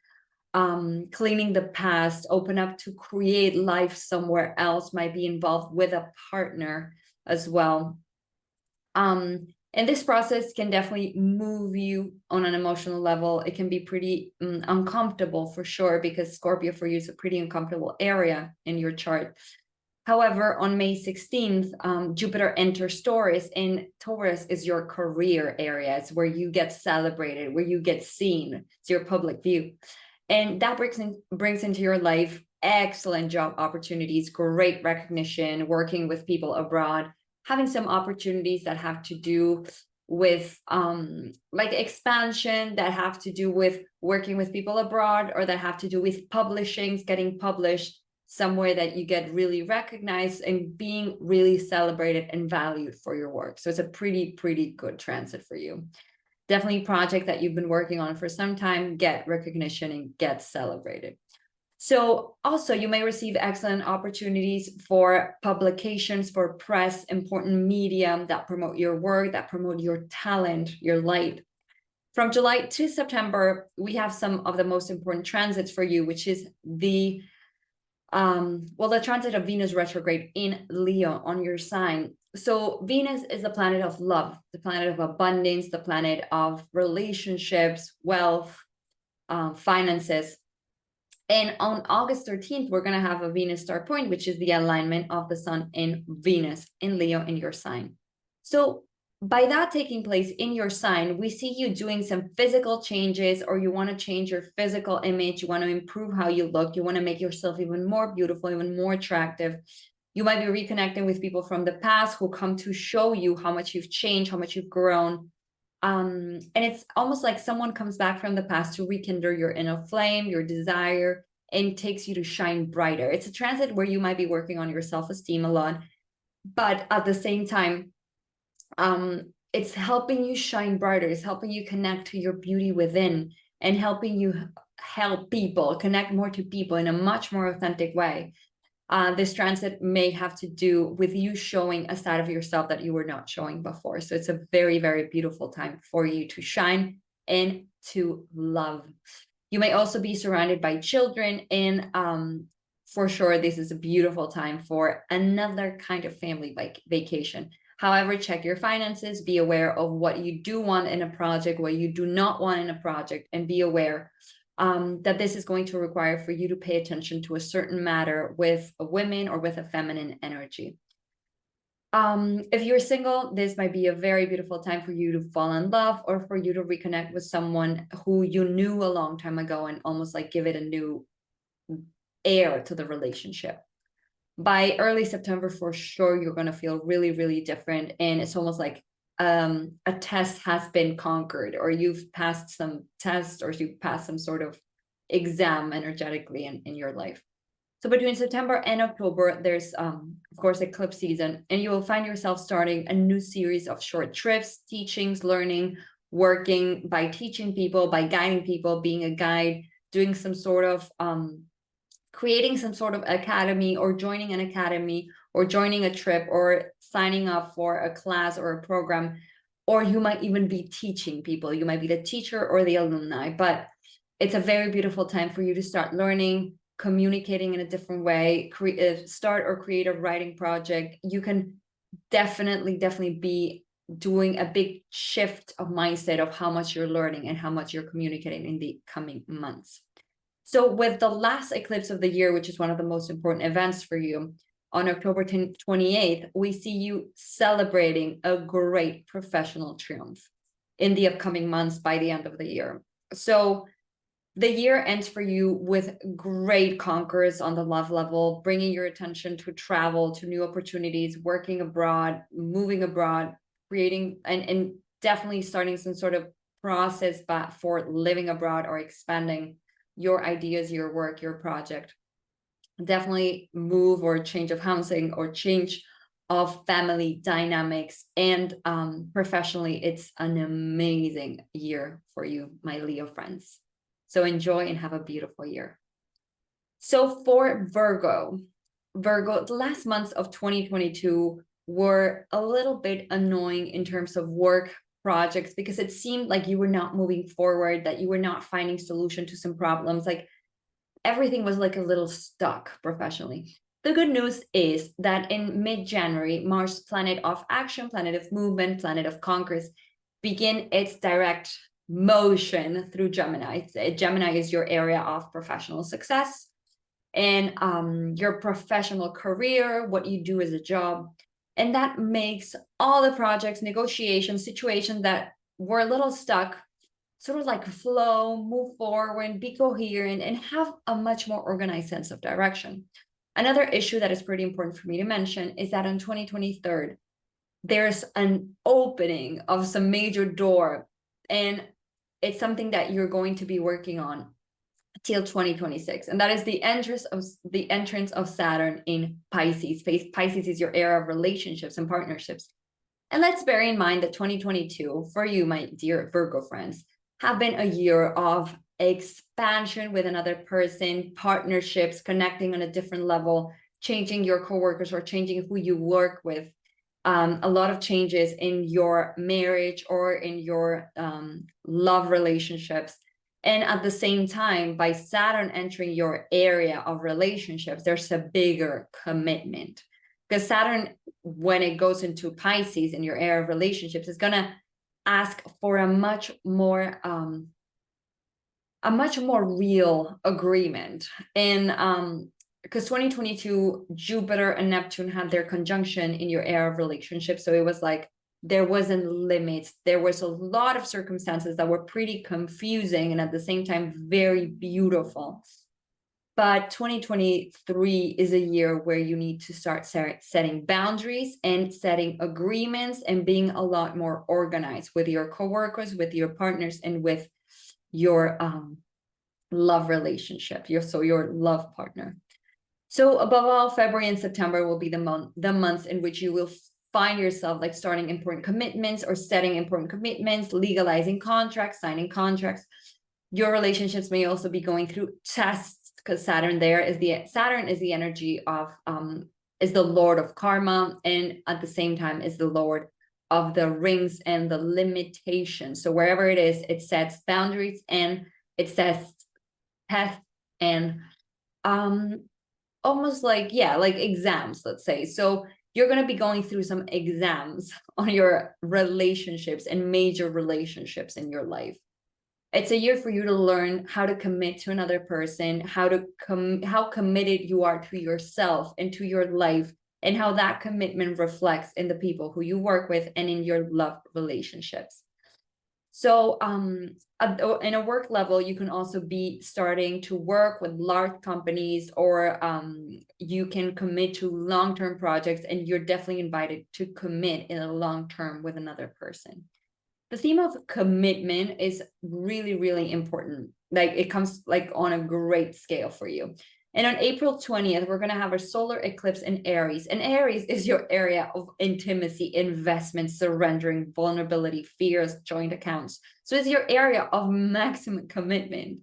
cleaning the past, open up to create life somewhere else, might be involved with a partner as well. And this process can definitely move you on an emotional level. It can be pretty uncomfortable for sure, because Scorpio for you is a pretty uncomfortable area in your chart. However, on May 16th, Jupiter enters Taurus, and Taurus is your career area. It's where you get celebrated, where you get seen. It's your public view. And that brings into your life excellent job opportunities, great recognition, working with people abroad, having some opportunities that have to do with like expansion, that have to do with working with people abroad, or that have to do with publishings, getting published somewhere that you get really recognized and being really celebrated and valued for your work. So it's a pretty good transit for you. Definitely a project that you've been working on for some time, get recognition and get celebrated. So also you may receive excellent opportunities for publications, for press, important media that promote your work, that promote your talent, your light. From July to September, we have some of the most important transits for you, which is the transit of Venus retrograde in Leo on your sign. So Venus is the planet of love, the planet of abundance, the planet of relationships, wealth, finances. And on August 13th, we're going to have a Venus star point, which is the alignment of the sun in Venus in Leo in your sign. So by that taking place in your sign, we see you doing some physical changes, or you want to change your physical image. You want to improve how you look. You want to make yourself even more beautiful, even more attractive. You might be reconnecting with people from the past who come to show you how much you've changed, how much you've grown. And it's almost like someone comes back from the past to rekindle your inner flame, your desire, and takes you to shine brighter. It's a transit where you might be working on your self-esteem a lot, but at the same time, it's helping you shine brighter. It's helping you connect to your beauty within, and helping you help people connect more to people in a much more authentic way. This transit may have to do with you showing a side of yourself that you were not showing before. So it's a very beautiful time for you to shine and to love. You may also be surrounded by children, and for sure this is a beautiful time for another kind of family vacation. However, check your finances, be aware of what you do want in a project, what you do not want in a project, and be aware that this is going to require for you to pay attention to a certain matter with a women or with a feminine energy. If you're single, this might be a very beautiful time for you to fall in love, or for you to reconnect with someone who you knew a long time ago, and almost like give it a new air to the relationship. By early September, for sure, you're going to feel really different. And it's almost like a test has been conquered, or you've passed some test, or you've passed some sort of exam energetically in your life. So between September and October, there's, of course, eclipse season, and you will find yourself starting a new series of short trips, teachings, learning, working by teaching people, by guiding people, being a guide, doing some sort of creating some sort of academy, or joining an academy, or joining a trip, or signing up for a class or a program, or you might even be teaching people. You might be the teacher or the alumni, but It's a very beautiful time for you to start learning, communicating in a different way, start or create a writing project. You can definitely be doing a big shift of mindset of how much you're learning and how much you're communicating in the coming months. So with the last eclipse of the year, which is one of the most important events for you, on October 28th, we see you celebrating a great professional triumph in the upcoming months by the end of the year. So the year ends for you with great conquers on the love level, bringing your attention to travel, to new opportunities, working abroad, moving abroad, creating and definitely starting some sort of process for living abroad or expanding your ideas, your work, your project. Definitely move or change of housing or change of family dynamics. And professionally, it's an amazing year for you, my Leo friends. So enjoy and have a beautiful year. So for Virgo, the last months of 2022 were a little bit annoying in terms of work projects, because it seemed like you were not moving forward, that you were not finding solution to some problems. Like everything was like a little stuck professionally. The good news is that in mid-January, Mars, planet of action, planet of movement, planet of conquest, begin its direct motion through Gemini. Gemini is your area of professional success and your professional career, what you do as a job. And that makes all the projects, negotiations, situations that were a little stuck sort of like flow, move forward, be coherent, and have a much more organized sense of direction. Another issue that is pretty important for me to mention is that on 2023, there's an opening of some major door, and it's something that you're going to be working on till 2026, and that is the entrance of Saturn in Pisces. Pisces is your era of relationships and partnerships. And let's bear in mind that 2022 for you, my dear Virgo friends, have been a year of expansion with another person, partnerships, connecting on a different level, changing your coworkers or changing who you work with. A lot of changes in your marriage or in your love relationships. And at the same time, by Saturn entering your area of relationships, there's a bigger commitment. Because Saturn, when it goes into Pisces in your area of relationships, is going to ask for a much more real agreement. And because 2022, Jupiter and Neptune had their conjunction in your area of relationships. So it was like there wasn't limits. There was a lot of circumstances that were pretty confusing and at the same time very beautiful. But 2023 is a year where you need to start setting boundaries and setting agreements and being a lot more organized with your coworkers, with your partners, and with your love relationship, your love partner. So above all, February and September will be the months in which you will find yourself like starting important commitments or setting important commitments, legalizing contracts, signing contracts. Your relationships may also be going through tests, because Saturn is the energy of is the Lord of karma, and at the same time is the Lord of the rings and the limitations. So wherever it is, it sets boundaries and it sets tests and almost like exams, let's say. So you're going to be going through some exams on your relationships and major relationships in your life. It's a year for you to learn how to commit to another person, how committed you are to yourself and to your life, and how that commitment reflects in the people who you work with and in your love relationships. So in a work level, you can also be starting to work with large companies, or you can commit to long-term projects, and you're definitely invited to commit in a long-term with another person. The theme of commitment is really, really important. Like it comes like on a great scale for you. And on April 20th, we're going to have a solar eclipse in Aries. And Aries is your area of intimacy, investment, surrendering, vulnerability, fears, joint accounts. So it's your area of maximum commitment.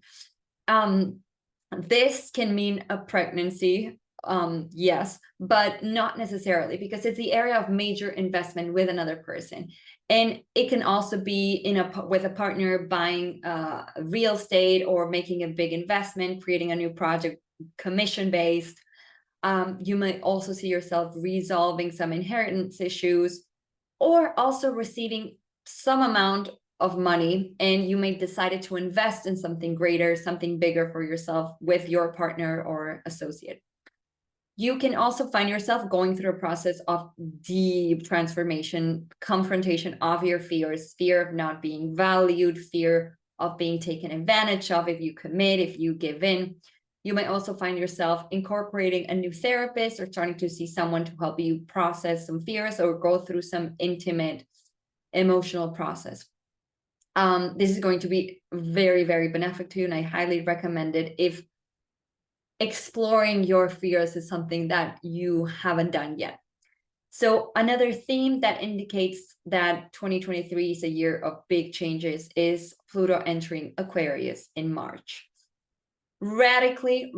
This can mean a pregnancy, yes, but not necessarily, because it's the area of major investment with another person. And it can also be with a partner, buying real estate or making a big investment, creating a new project, commission-based. You might also see yourself resolving some inheritance issues, or also receiving some amount of money, and you may decide to invest in something greater, something bigger for yourself with your partner or associate. You can also find yourself going through a process of deep transformation, confrontation of your fears, fear of not being valued, fear of being taken advantage of if you commit, if you give in. You might also find yourself incorporating a new therapist or starting to see someone to help you process some fears or go through some intimate emotional process. This is going to be very, very beneficial to you, and I highly recommend it if exploring your fears is something that you haven't done yet. So another theme that indicates that 2023 is a year of big changes is Pluto entering Aquarius in March. Radically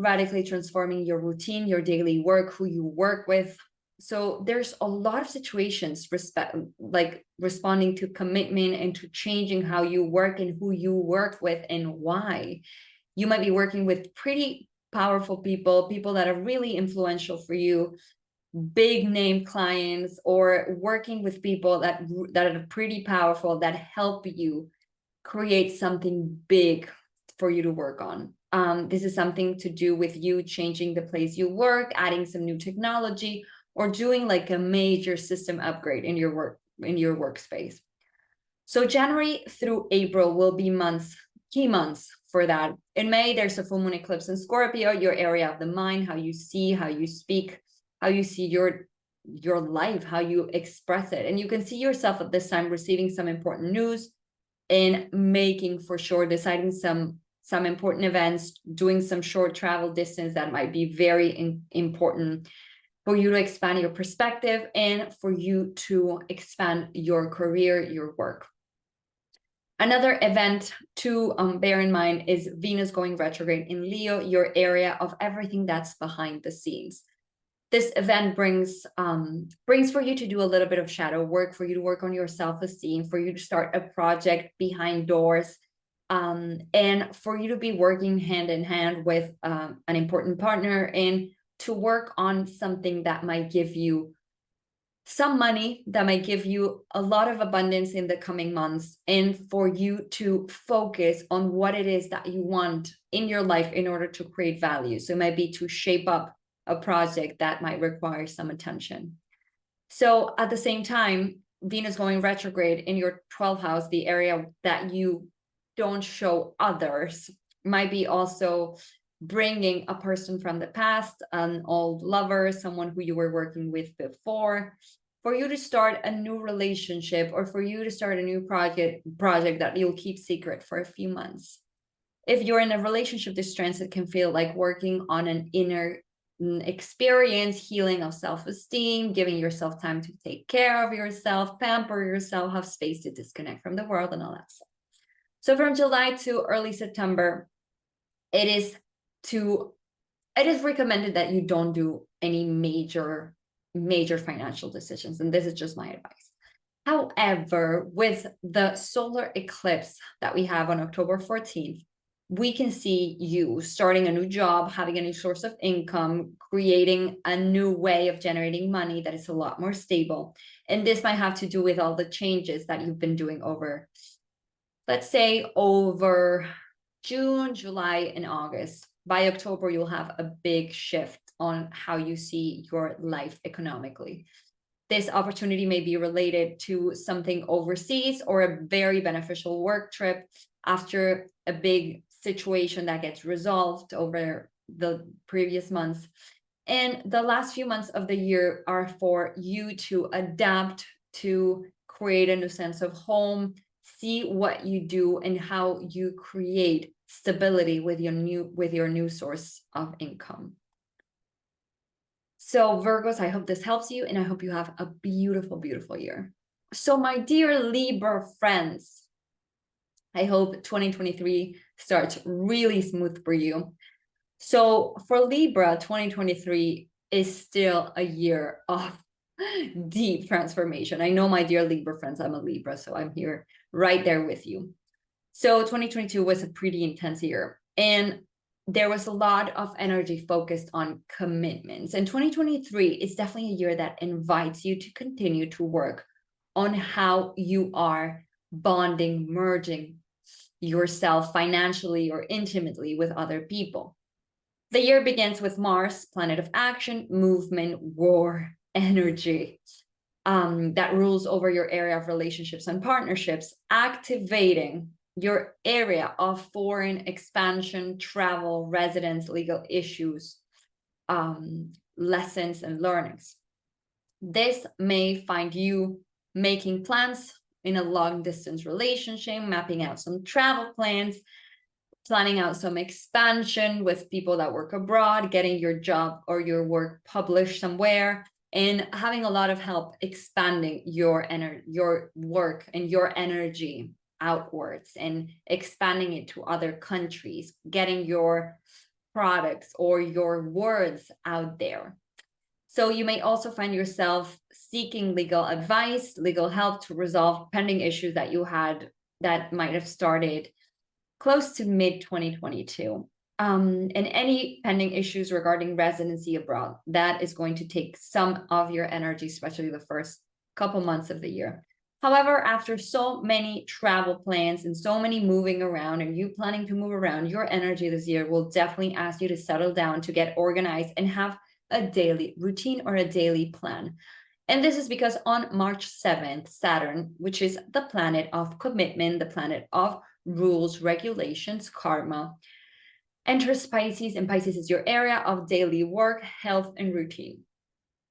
transforming your routine, your daily work, who you work with. So there's a lot of situations like responding to commitment and to changing how you work and who you work with and why. You might be working with pretty powerful people that are really influential for you, big name clients, or working with people that are pretty powerful that help you create something big for you to work on. This is something to do with you changing the place you work, adding some new technology, or doing like a major system upgrade in your workspace. So January through April will be key months for that. In May, there's a full moon eclipse in Scorpio, your area of the mind, how you see, how you speak, how you see your life, how you express it. And you can see yourself at this time receiving some important news and making for sure, deciding some important events, doing some short travel distance that might be very important for you to expand your perspective and for you to expand your career, your work. Another event to bear in mind is Venus going retrograde in Leo, your area of everything that's behind the scenes. This event brings for you to do a little bit of shadow work, for you to work on your self-esteem, for you to start a project behind doors, and for you to be working hand in hand with an important partner and to work on something that might give you some money, that might give you a lot of abundance in the coming months, and for you to focus on what it is that you want in your life in order to create value. So it might be to shape up a project that might require some attention. So at the same time, Venus going retrograde in your 12th house, the area that you don't show others, might be also bringing a person from the past, an old lover, someone who you were working with before, for you to start a new relationship or for you to start a new project that you'll keep secret for a few months. If you're in a relationship distress, it can feel like working on an inner experience, healing of self-esteem, giving yourself time to take care of yourself, pamper yourself, have space to disconnect from the world and all that stuff. So from July to early September, it is recommended that you don't do any major financial decisions, and this is just my advice. However, with the solar eclipse that we have on October 14th, we can see you starting a new job, having a new source of income, creating a new way of generating money that is a lot more stable. And this might have to do with all the changes that you've been doing over, let's say, over June, July, and August. By October, you'll have a big shift on how you see your life economically. This opportunity may be related to something overseas or a very beneficial work trip after a big situation that gets resolved over the previous months. And the last few months of the year are for you to adapt, to create a new sense of home, see what you do and how you create stability with your new source of income. So Virgos, I hope this helps you, and I hope you have a beautiful, beautiful year. So my dear Libra friends, I hope 2023 starts really smooth for you. So for Libra, 2023 is still a year of deep transformation. I know, my dear Libra friends, I'm a Libra, so I'm here right there with you. So 2022 was a pretty intense year, and there was a lot of energy focused on commitments. And 2023 is definitely a year that invites you to continue to work on how you are bonding, merging yourself financially or intimately with other people. The year begins with Mars, planet of action, movement, war, energy, that rules over your area of relationships and partnerships, activating your area of foreign expansion, travel, residence, legal issues, lessons and learnings. This may find you making plans in a long distance relationship, mapping out some travel plans, planning out some expansion with people that work abroad, getting your job or your work published somewhere, and having a lot of help expanding your work and your energy outwards and expanding it to other countries, getting your products or your words out there. So you may also find yourself seeking legal advice, legal help to resolve pending issues that you had that might have started close to mid-2022. And any pending issues regarding residency abroad, that is going to take some of your energy, especially the first couple months of the year. However, after so many travel plans and so many moving around and you planning to move around, your energy this year will definitely ask you to settle down, to get organized and have a daily routine or a daily plan. And this is because on March 7th, Saturn, which is the planet of commitment, the planet of rules, regulations, karma, enters Pisces, and Pisces is your area of daily work, health, and routine.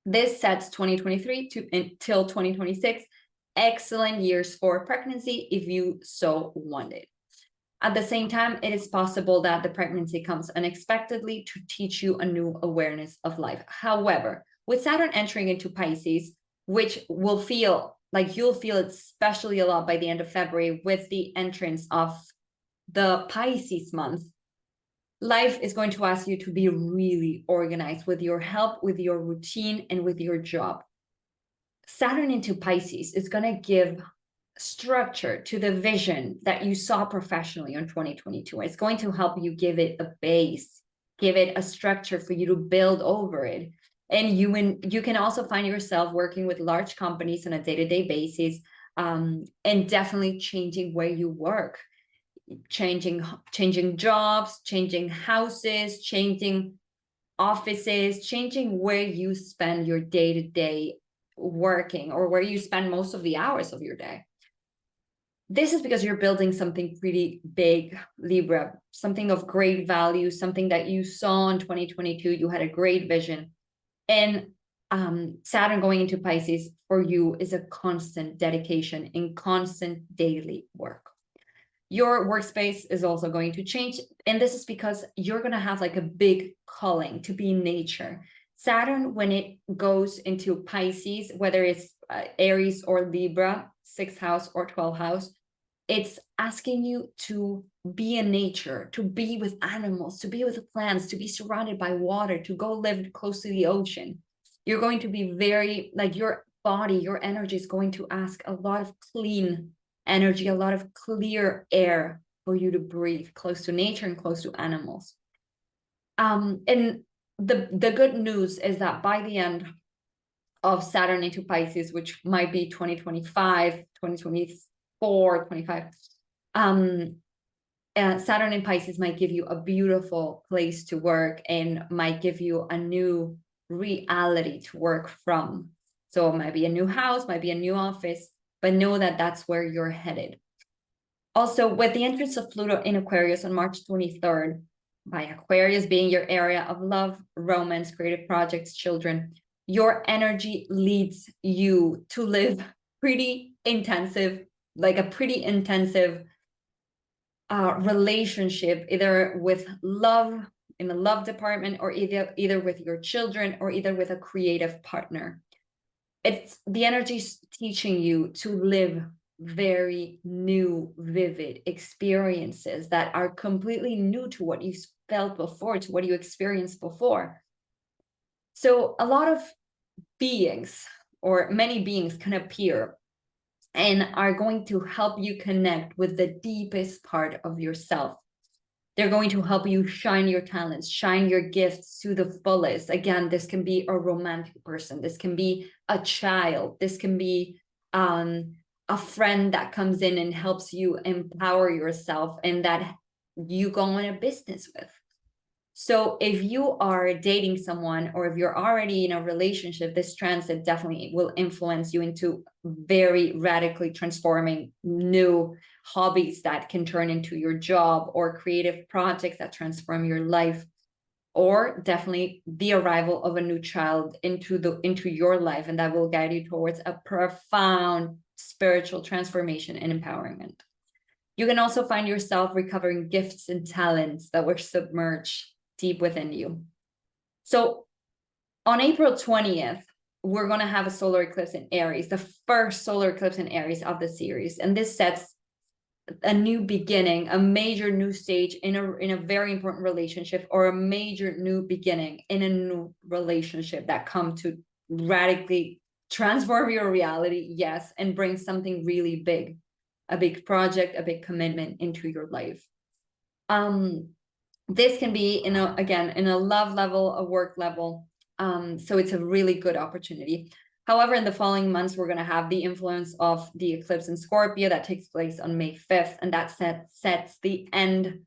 This sets 2023 until 2026 excellent years for pregnancy if you so want it. At the same time, it is possible that the pregnancy comes unexpectedly to teach you a new awareness of life. However, with Saturn entering into Pisces, which will feel like you'll feel it especially a lot by the end of February with the entrance of the Pisces month, life is going to ask you to be really organized with your health, with your routine, and with your job. Saturn into Pisces is going to give structure to the vision that you saw professionally in 2022. It's going to help you give it a base, give it a structure for you to build over it. And you can also find yourself working with large companies on a day-to-day basis, and definitely changing where you work, changing jobs, changing houses, changing offices, changing where you spend your day-to-day working or where you spend most of the hours of your day. This is because you're building something pretty big, Libra, something of great value, something that you saw in 2022. You had a great vision. And Saturn going into Pisces for you is a constant dedication and constant daily work. Your workspace is also going to change. And this is because you're going to have like a big calling to be in nature. Saturn, when it goes into Pisces, whether it's Aries or Libra, 6th house or 12th house, it's asking you to be in nature, to be with animals, to be with plants, to be surrounded by water, to go live close to the ocean. You're going to be very, like your body, your energy is going to ask a lot of clean energy, a lot of clear air for you to breathe close to nature and close to animals. And the good news is that by the end of Saturn into Pisces, which might be 2025, 2024, 25, Saturn in Pisces might give you a beautiful place to work and might give you a new reality to work from. So it might be a new house, might be a new office, but know that that's where you're headed. Also, with the entrance of Pluto in Aquarius on March 23rd, by Aquarius being your area of love, romance, creative projects, children, your energy leads you to live pretty intensive, like a pretty intensive relationship, either with love in the love department, or either with your children, or either with a creative partner. It's the energy's teaching you to live very new, vivid experiences that are completely new to what you felt before, to what you experienced before. So a lot of beings, or many beings, can appear and are going to help you connect with the deepest part of yourself. They're going to help you shine your talents, shine your gifts to the fullest. Again, this can be a romantic person. This can be a child. This can be a friend that comes in and helps you empower yourself and that you go on a business with. So if you are dating someone, or if you're already in a relationship, this transit definitely will influence you into very radically transforming new hobbies that can turn into your job, or creative projects that transform your life, or definitely the arrival of a new child into your life, and that will guide you towards a profound spiritual transformation and empowerment. You can also find yourself recovering gifts and talents that were submerged deep within you. So on April 20th, we're going to have a solar eclipse in Aries, the first solar eclipse in Aries of the series. And this sets a new beginning, a major new stage in a very important relationship, or a major new beginning in a new relationship that come to radically transform your reality, yes, and bring something really big, a big project, a big commitment into your life. This can be in a love level, a work level. So it's a really good opportunity. However, in the following months, we're going to have the influence of the eclipse in Scorpio that takes place on May 5th. And that sets the end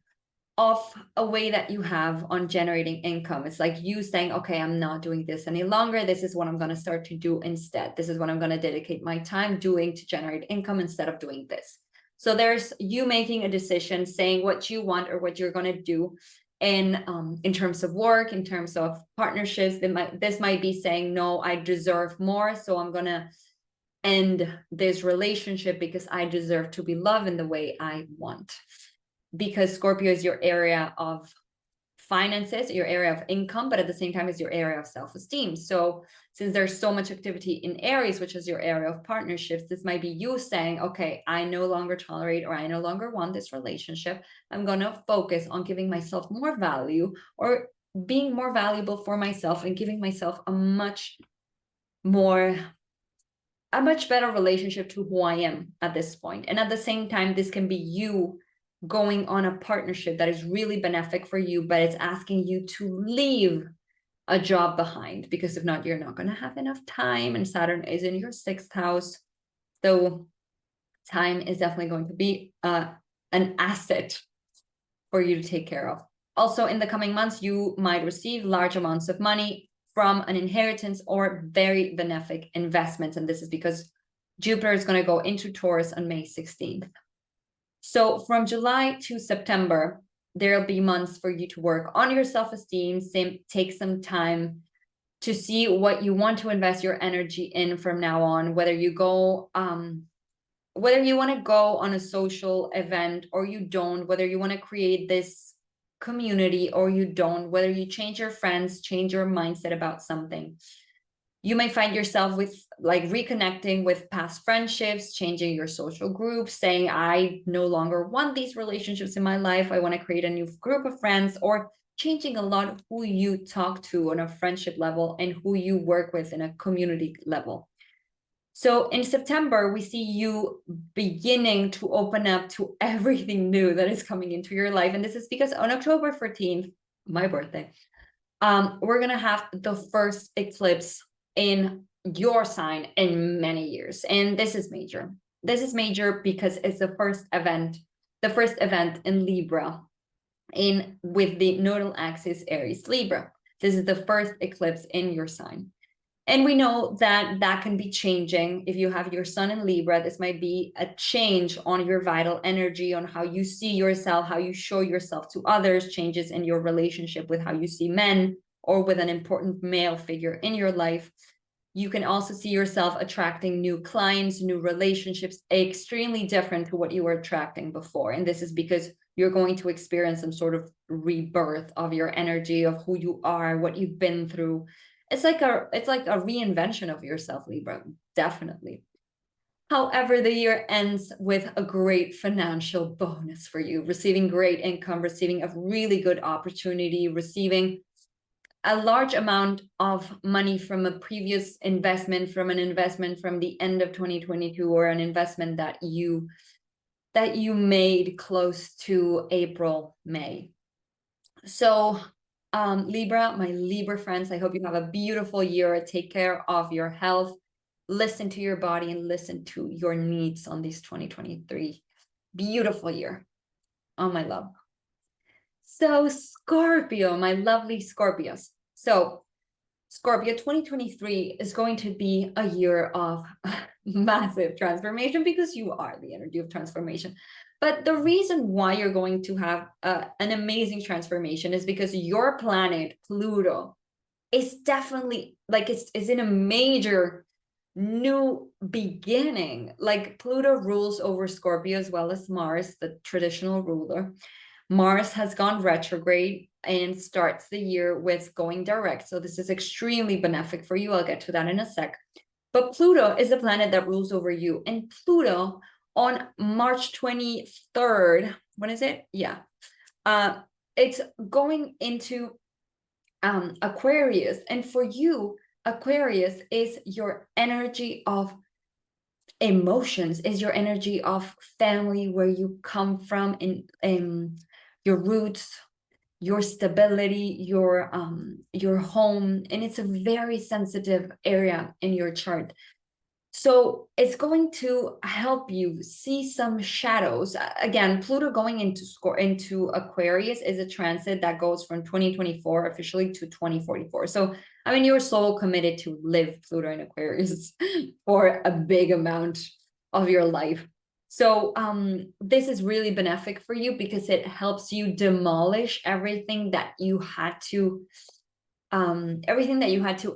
of a way that you have on generating income. It's like you saying, okay, I'm not doing this any longer. This is what I'm going to start to do instead. This is what I'm going to dedicate my time doing to generate income instead of doing this. So there's you making a decision, saying what you want or what you're going to do in terms of work, in terms of partnerships. This might be saying, no, I deserve more. So I'm going to end this relationship because I deserve to be loved in the way I want. Because Scorpio is your area of finances, your area of income, but at the same time is your area of self-esteem. So since there's so much activity in Aries, which is your area of partnerships, this might be you saying, okay, I no longer tolerate, or I no longer want this relationship. I'm going to focus on giving myself more value, or being more valuable for myself, and giving myself a much better relationship to who I am at this point. And at the same time, this can be you going on a partnership that is really benefic for you, but it's asking you to leave a job behind, because if not, you're not going to have enough time. And Saturn is in your 6th house. So time is definitely going to be an asset for you to take care of. Also, in the coming months, you might receive large amounts of money from an inheritance or very benefic investments. And this is because Jupiter is going to go into Taurus on May 16th. So from July to September, there'll be months for you to work on your self-esteem, take some time to see what you want to invest your energy in from now on, whether you want to go on a social event or you don't, whether you want to create this community or you don't, whether you change your friends, change your mindset about something. You may find yourself with reconnecting with past friendships, changing your social group, saying, I no longer want these relationships in my life. I want to create a new group of friends, or changing a lot of who you talk to on a friendship level and who you work with in a community level. So in September, we see you beginning to open up to everything new that is coming into your life. And this is because on October 14th, my birthday, we're going to have the first eclipse in your sign in many years. And this is major. This is major because it's the first event in Libra, with the nodal axis Aries Libra. This is the first eclipse in your sign. And we know that can be changing. If you have your sun in Libra, this might be a change on your vital energy, on how you see yourself, how you show yourself to others, changes in your relationship with how you see men, or with an important male figure in your life. You can also see yourself attracting new clients, new relationships, extremely different to what you were attracting before. And this is because you're going to experience some sort of rebirth of your energy, of who you are, what you've been through. It's like a reinvention of yourself, Libra, definitely. However, the year ends with a great financial bonus for you, receiving great income, receiving a really good opportunity, receiving a large amount of money from a previous investment, from an investment from the end of 2022, or an investment that you made close to April, May. So Libra, my Libra friends, I hope you have a beautiful year. Take care of your health, listen to your body, and listen to your needs on this 2023. Beautiful year. Oh, my love. So Scorpio, my lovely Scorpios. So Scorpio, 2023 is going to be a year of massive transformation, because you are the energy of transformation. But the reason why you're going to have an amazing transformation is because your planet, Pluto, is definitely like is in a major new beginning. Like Pluto rules over Scorpio as well as Mars, the traditional ruler. Mars has gone retrograde and starts the year with going direct. So this is extremely benefic for you. I'll get to that in a sec. But Pluto is the planet that rules over you. And Pluto on March 23rd, when is it? Yeah. It's going into Aquarius. And for you, Aquarius is your energy of emotions, is your energy of family, where you come from, in your roots, your stability, your home. And it's a very sensitive area in your chart. So it's going to help you see some shadows. Again, Pluto going into Aquarius is a transit that goes from 2024 officially to 2044. So, I mean, you're so committed to live Pluto in Aquarius for a big amount of your life. So this is really benefic for you, because it helps you demolish everything that you had to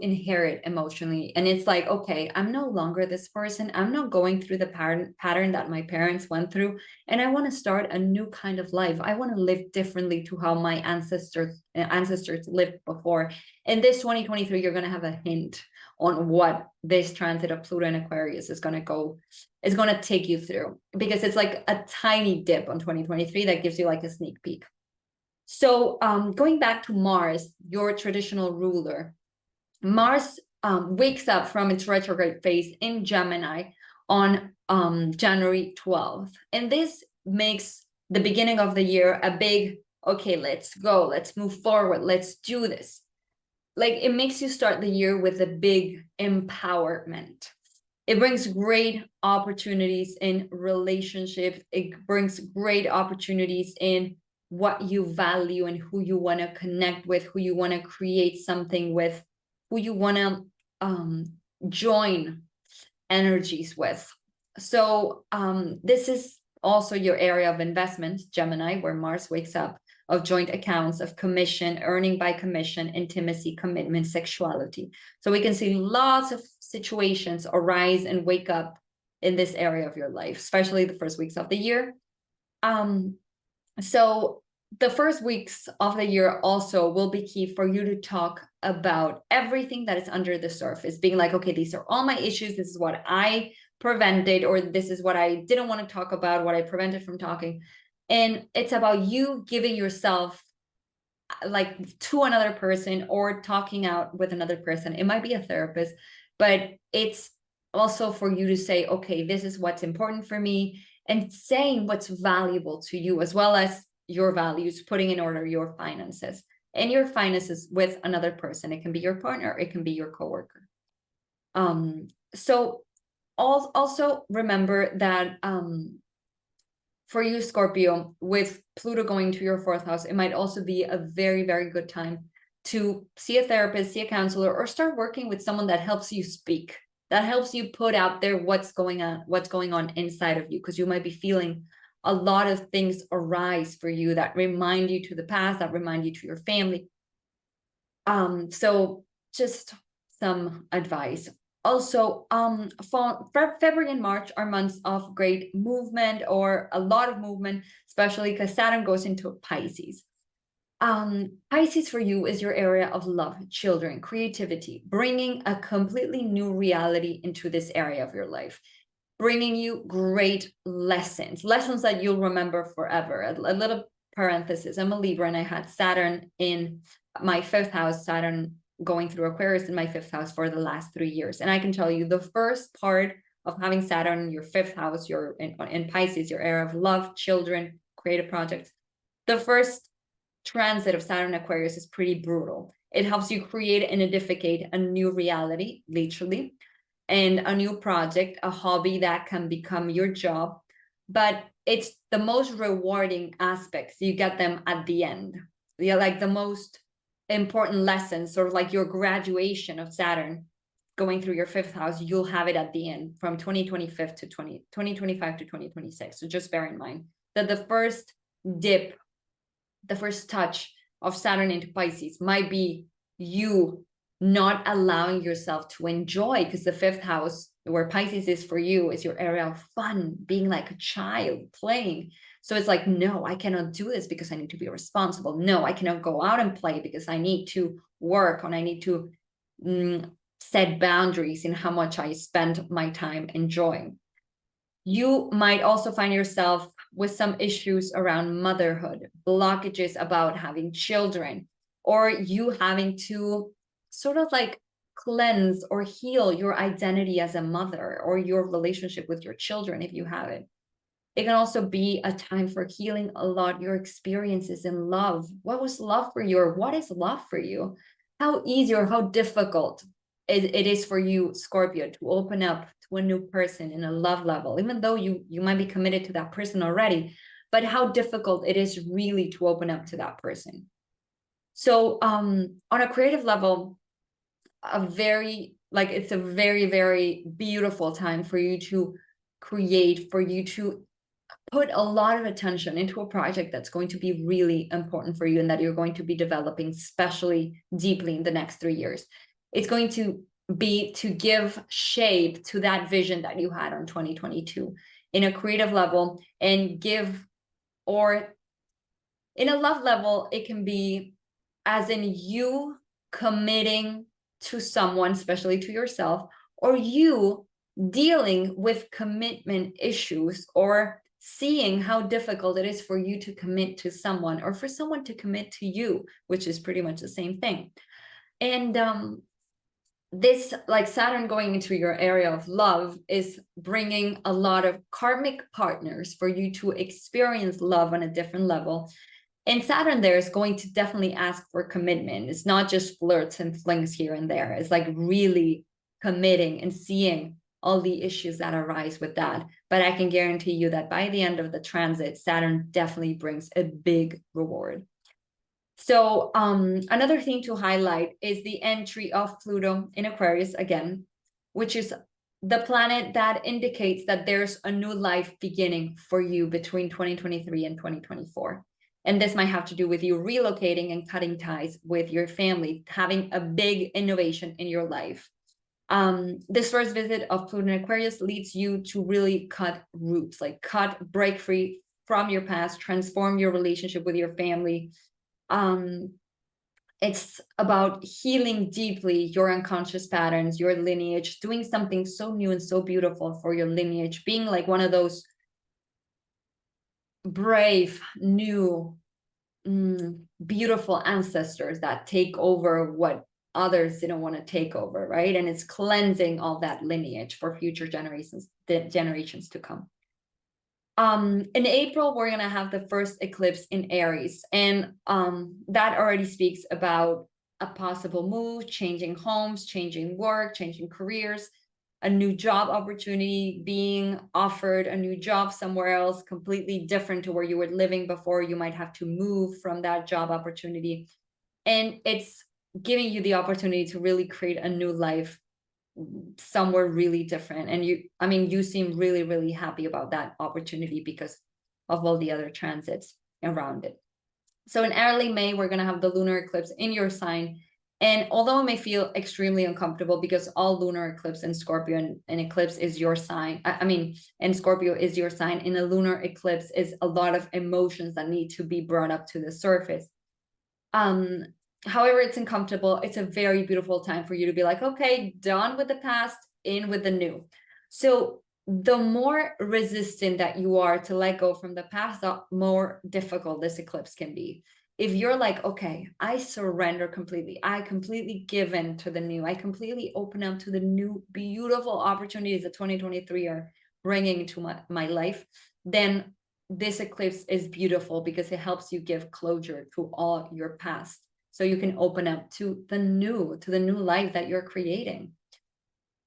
inherit emotionally. And it's like, okay, I'm no longer this person. I'm not going through the pattern that my parents went through. And I want to start a new kind of life. I want to live differently to how my ancestors lived before. In this 2023, you're going to have a hint on what this transit of Pluto and Aquarius is going to take you through, because it's like a tiny dip on 2023 that gives you like a sneak peek. So going back to Mars, your traditional ruler, Mars wakes up from its retrograde phase in Gemini on January 12th. And this makes the beginning of the year a big, okay, let's go, let's move forward, let's do this. Like, it makes you start the year with a big empowerment. It brings great opportunities in relationships. It brings great opportunities in what you value and who you want to connect with, who you want to create something with, who you want to join energies with. So this is also your area of investment, Gemini, where Mars wakes up, of joint accounts, of commission, earning by commission, intimacy, commitment, sexuality. So we can see lots of situations arise and wake up in this area of your life, especially the first weeks of the year. So the first weeks of the year also will be key for you to talk about everything that is under the surface, being like, okay, these are all my issues. This is what I prevented, or this is what I didn't want to talk about, what I prevented from talking. And it's about you giving yourself like to another person, or talking out with another person. It might be a therapist, but it's also for you to say, okay, this is what's important for me, and saying what's valuable to you, as well as your values, putting in order your finances and your finances with another person. It can be your partner, it can be your coworker. So also remember that for you, Scorpio, with Pluto going to your fourth house, it might also be a very, very good time to see a therapist, see a counselor, or start working with someone that helps you speak, that helps you put out there what's going on inside of you, because you might be feeling a lot of things arise for you that remind you to the past, that remind you to your family. So just some advice. Also, for February and March are months of great movement, or a lot of movement, especially because Saturn goes into Pisces. Pisces for you is your area of love, children, creativity, bringing a completely new reality into this area of your life, bringing you great lessons that you'll remember forever. A little parenthesis, I'm a Libra and I had Saturn in my fifth house, Saturn going through Aquarius in my fifth house for the last 3 years. And I can tell you the first part of having Saturn in your fifth house, you're in Pisces, your area of love, children, creative projects. The first transit of Saturn Aquarius is pretty brutal. It helps you create and edificate a new reality, literally, and a new project, a hobby that can become your job. But it's the most rewarding aspects. You get them at the end. They're like the most important lessons, sort of like your graduation of Saturn going through your fifth house. You'll have it at the end from 2025 to 2026. So just bear in mind that the first dip, the first touch of Saturn into Pisces might be you not allowing yourself to enjoy, because the fifth house where Pisces is for you is your area of fun, being like a child, playing. So it's like, no, I cannot do this because I need to be responsible. No, I cannot go out and play because I need to work, and I need to set boundaries in how much I spend my time enjoying. You might also find yourself with some issues around motherhood, blockages about having children, or you having to sort of like cleanse or heal your identity as a mother, or your relationship with your children if you have it. It can also be a time for healing a lot your experiences in love. What was love for you, or what is love for you? How easy or how difficult it is for you, Scorpio, to open up to a new person in a love level, even though you might be committed to that person already, but how difficult it is really to open up to that person. So on a creative level, it's a very, very beautiful time for you to create, for you to put a lot of attention into a project that's going to be really important for you and that you're going to be developing, especially deeply in the next 3 years. It's going to be to give shape to that vision that you had on 2022 in a creative level, and give, or in a love level, it can be as in you committing to someone, especially to yourself, or you dealing with commitment issues, or seeing how difficult it is for you to commit to someone, or for someone to commit to you, which is pretty much the same thing. And this, like Saturn going into your area of love, is bringing a lot of karmic partners for you to experience love on a different level. And Saturn there is going to definitely ask for commitment. It's not just flirts and flings here and there. It's like really committing and seeing all the issues that arise with that. But I can guarantee you that by the end of the transit, Saturn definitely brings a big reward. So another thing to highlight is the entry of Pluto in Aquarius again, which is the planet that indicates that there's a new life beginning for you between 2023 and 2024. And this might have to do with you relocating and cutting ties with your family, having a big innovation in your life. This first visit of Pluto in Aquarius leads you to really cut roots, like break free from your past, transform your relationship with your family. It's about healing deeply your unconscious patterns, your lineage, doing something so new and so beautiful for your lineage, being like one of those brave, new, beautiful ancestors that take over what others didn't want to take over, right? And it's cleansing all that lineage for future generations to come. In April, we're going to have the first eclipse in Aries, and that already speaks about a possible move, changing homes, changing work, changing careers, a new job opportunity, being offered a new job somewhere else, completely different to where you were living before. You might have to move from that job opportunity, and it's giving you the opportunity to really create a new life somewhere really different. And you seem really, really happy about that opportunity because of all the other transits around it. So in early May, we're going to have the lunar eclipse in your sign. And although it may feel extremely uncomfortable because all lunar eclipse in Scorpio and eclipse is your sign, and Scorpio is your sign, in a lunar eclipse is a lot of emotions that need to be brought up to the surface. However, it's uncomfortable. It's a very beautiful time for you to be like, okay, done with the past, in with the new. So the more resistant that you are to let go from the past, the more difficult this eclipse can be. if you're like, okay, I surrender completely, I completely give in to the new, I completely open up to the new beautiful opportunities that 2023 are bringing to my life, then this eclipse is beautiful because it helps you give closure to all your past, so you can open up to the new life that you're creating.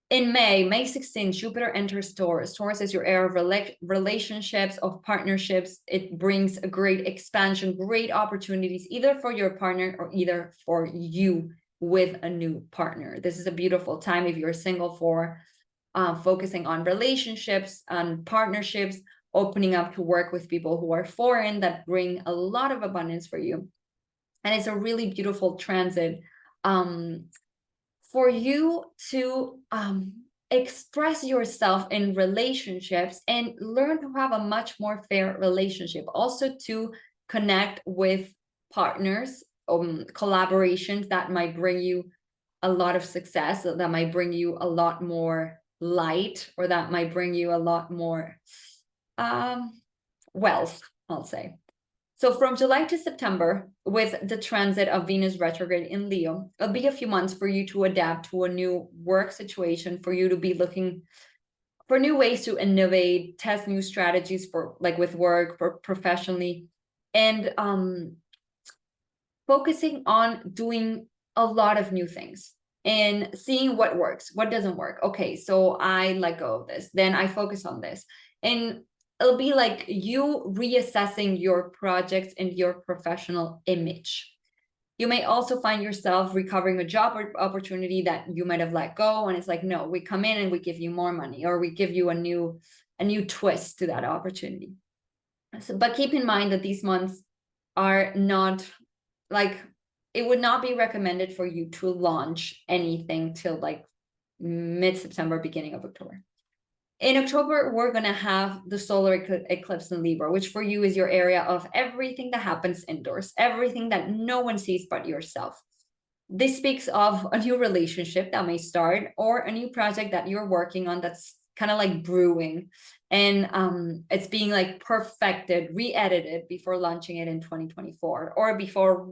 In May 16th, Jupiter enters Taurus. Taurus is your era of relationships, of partnerships. It brings a great expansion, great opportunities, either for your partner or either for you with a new partner. This is a beautiful time if you're single for focusing on relationships, on partnerships, opening up to work with people who are foreign that bring a lot of abundance for you. And it's a really beautiful transit for you to express yourself in relationships and learn to have a much more fair relationship. Also to connect with partners, collaborations that might bring you a lot of success, that might bring you a lot more light, or that might bring you a lot more wealth, I'll say. So from July to September, with the transit of Venus retrograde in Leo, it'll be a few months for you to adapt to a new work situation, for you to be looking for new ways to innovate, test new strategies for like with work, for professionally, and focusing on doing a lot of new things and seeing what works, what doesn't work. Okay, so I let go of this, then I focus on this. And it'll be like you reassessing your projects and your professional image. You may also find yourself recovering a job opportunity that you might have let go, and it's like, no, we come in and we give you more money, or we give you a new twist to that opportunity. So, but keep in mind that these months are not like, it would not be recommended for you to launch anything till like mid-September, beginning of October. In October, we're going to have the solar eclipse in Libra, which for you is your area of everything that happens indoors, everything that no one sees but yourself. This speaks of a new relationship that may start, or a new project that you're working on that's kind of like brewing, and it's being like perfected, re-edited before launching it in 2024, or before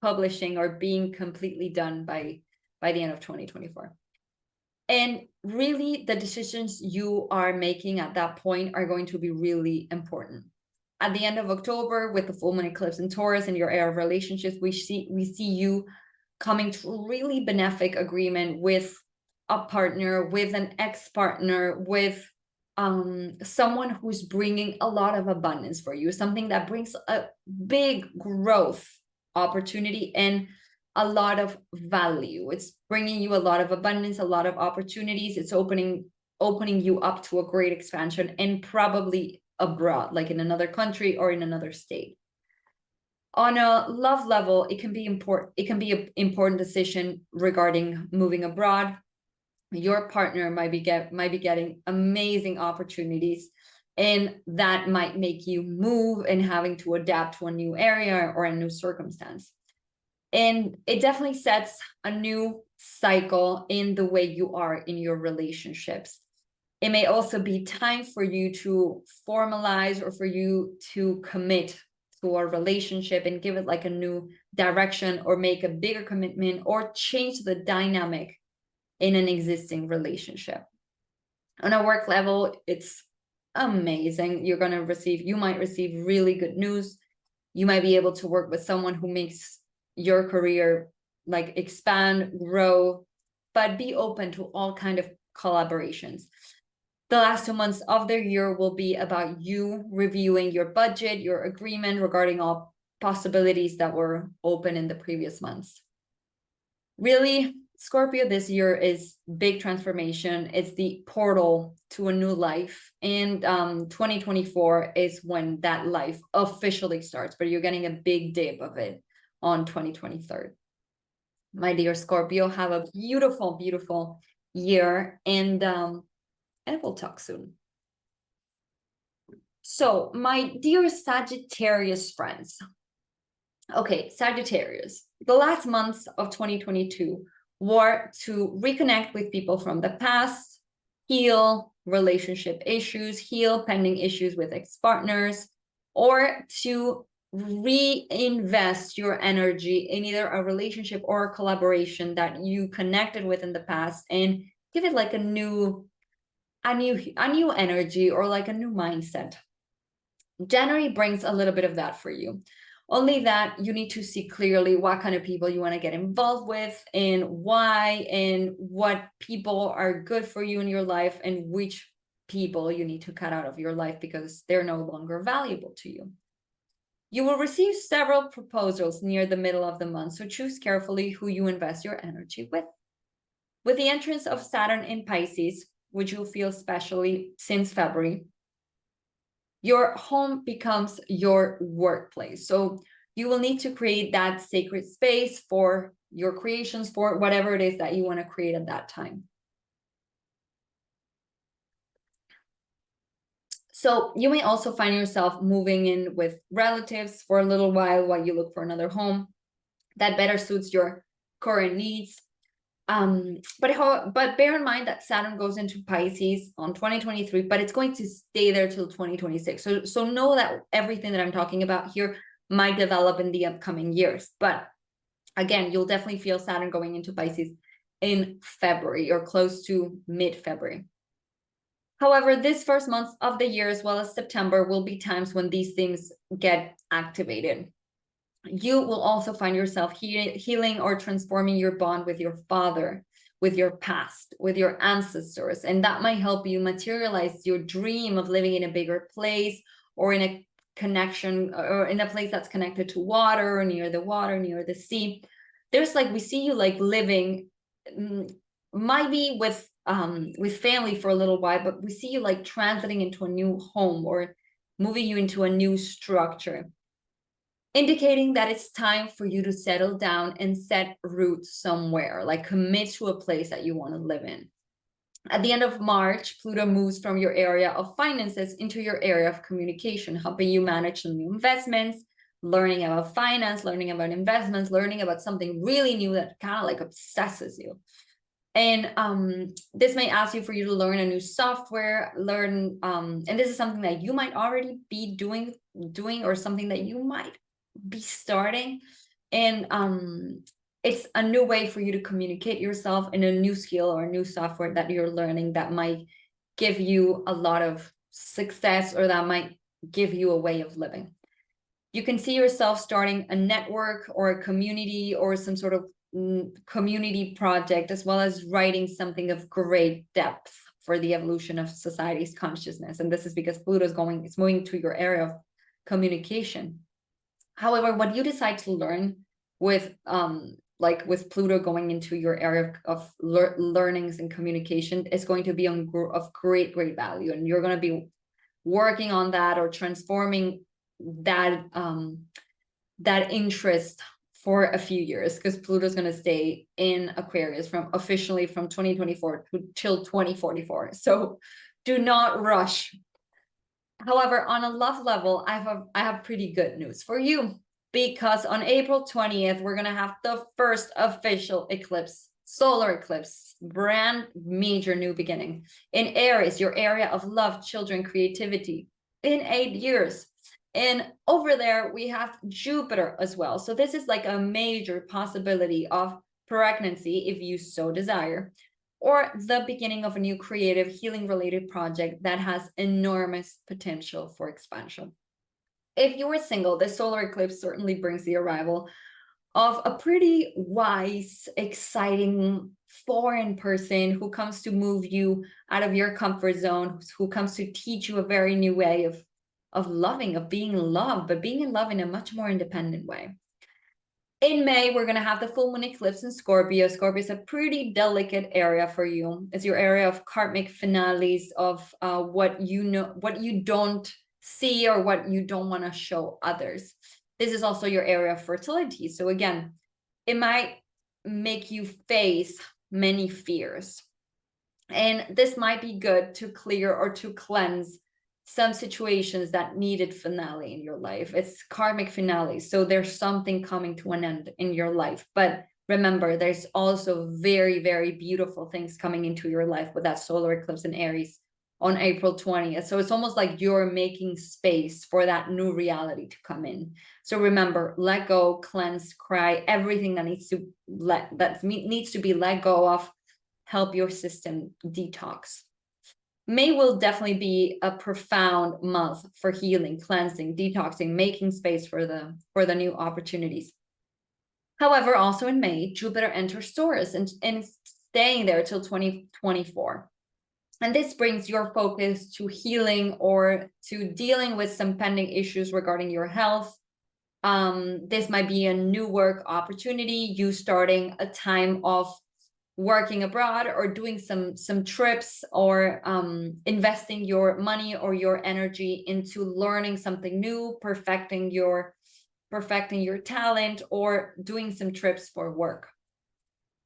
publishing or being completely done by the end of 2024. And really, the decisions you are making at that point are going to be really important. At the end of October, with the full moon eclipse in Taurus and your era of relationships, we see you coming to a really benefic agreement with a partner, with an ex-partner, with someone who's bringing a lot of abundance for you, something that brings a big growth opportunity and a lot of value. It's bringing you a lot of abundance, a lot of opportunities. It's opening you up to a great expansion, and probably abroad, like in another country or in another state. On a love level, it can be important. It can be an important decision regarding moving abroad. Your partner might be getting amazing opportunities, and that might make you move and having to adapt to a new area or a new circumstance. And it definitely sets a new cycle in the way you are in your relationships. It may also be time for you to formalize, or for you to commit to a relationship and give it like a new direction, or make a bigger commitment, or change the dynamic in an existing relationship. On a work level, it's amazing. You might receive really good news. You might be able to work with someone who makes your career like expand, grow, but be open to all kind of collaborations. The last 2 months of the year will be about you reviewing your budget, your agreement regarding all possibilities that were open in the previous months. Really, Scorpio, this year is big transformation. It's the portal to a new life. And 2024 is when that life officially starts, but you're getting a big dip of it on 2023. My dear Scorpio, have a beautiful, beautiful year, and we'll talk soon. So, my dear Sagittarius friends. Okay, Sagittarius, the last months of 2022 were to reconnect with people from the past, heal relationship issues, heal pending issues with ex-partners, or to reinvest your energy in either a relationship or a collaboration that you connected with in the past, and give it like a new energy, or like a new mindset. January brings a little bit of that for you. Only that you need to see clearly what kind of people you want to get involved with, and why, and what people are good for you in your life, and which people you need to cut out of your life because they're no longer valuable to you. You will receive several proposals near the middle of the month, so choose carefully who you invest your energy with. With the entrance of Saturn in Pisces, which you'll feel especially since February, your home becomes your workplace. So you will need to create that sacred space for your creations, for whatever it is that you want to create at that time. So you may also find yourself moving in with relatives for a little while you look for another home that better suits your current needs. But bear in mind that Saturn goes into Pisces on 2023, but it's going to stay there till 2026. So know that everything that I'm talking about here might develop in the upcoming years. But again, you'll definitely feel Saturn going into Pisces in February or close to mid-February. However, this first month of the year, as well as September, will be times when these things get activated. You will also find yourself healing or transforming your bond with your father, with your past, with your ancestors. And that might help you materialize your dream of living in a bigger place, or in a connection, or in a place that's connected to water, or near the sea. There's like, we see you like living, might be with family for a little while, but we see you like transiting into a new home or moving you into a new structure, indicating that it's time for you to settle down and set roots somewhere, like commit to a place that you want to live in. At the end of March, Pluto moves from your area of finances into your area of communication, helping you manage some new investments, learning about finance, learning about investments, learning about something really new that kind of like obsesses you. And this may ask you for you to learn a new software, and this is something that you might already be doing, or something that you might be starting. And it's a new way for you to communicate yourself, in a new skill or a new software that you're learning that might give you a lot of success, or that might give you a way of living. You can see yourself starting a network or a community, or some sort of community project, as well as writing something of great depth for the evolution of society's consciousness. And this is because Pluto's it's moving to your area of communication. However, what you decide to learn with with Pluto going into your area of learnings and communication is going to be of great value, and you're going to be working on that, or transforming that that interest for a few years, because Pluto's going to stay in Aquarius officially from 2024 till 2044. So do not rush. However, on a love level, I have pretty good news for you, because on April 20th, we're going to have the first official eclipse, solar eclipse, brand major new beginning in Aries, your area of love, children, creativity, in 8 years. And over there, we have Jupiter as well. So this is like a major possibility of pregnancy, if you so desire, or the beginning of a new creative healing related project that has enormous potential for expansion. If you are single, the solar eclipse certainly brings the arrival of a pretty wise, exciting foreign person who comes to move you out of your comfort zone, who comes to teach you a very new way of loving, of being in love, but being in love in a much more independent way. In May, we're going to have the full moon eclipse in Scorpio. Scorpio is a pretty delicate area for you. It's your area of karmic finales, of what you don't see, or what you don't want to show others. This is also your area of fertility. So again, it might make you face many fears. And this might be good to clear or to cleanse some situations that needed finale in your life. It's karmic finale. So there's something coming to an end in your life. But remember, there's also very, very beautiful things coming into your life with that solar eclipse in Aries on April 20th. So it's almost like you're making space for that new reality to come in. So remember, let go, cleanse, cry, everything that needs to be let go of, help your system detox. May will definitely be a profound month for healing, cleansing, detoxing, making space for the new opportunities. However, also in May, Jupiter enters Taurus and staying there till 2024. And this brings your focus to healing or to dealing with some pending issues regarding your health. This might be a new work opportunity, you starting a time of working abroad or doing some trips, or investing your money or your energy into learning something new, perfecting your talent, or doing some trips for work.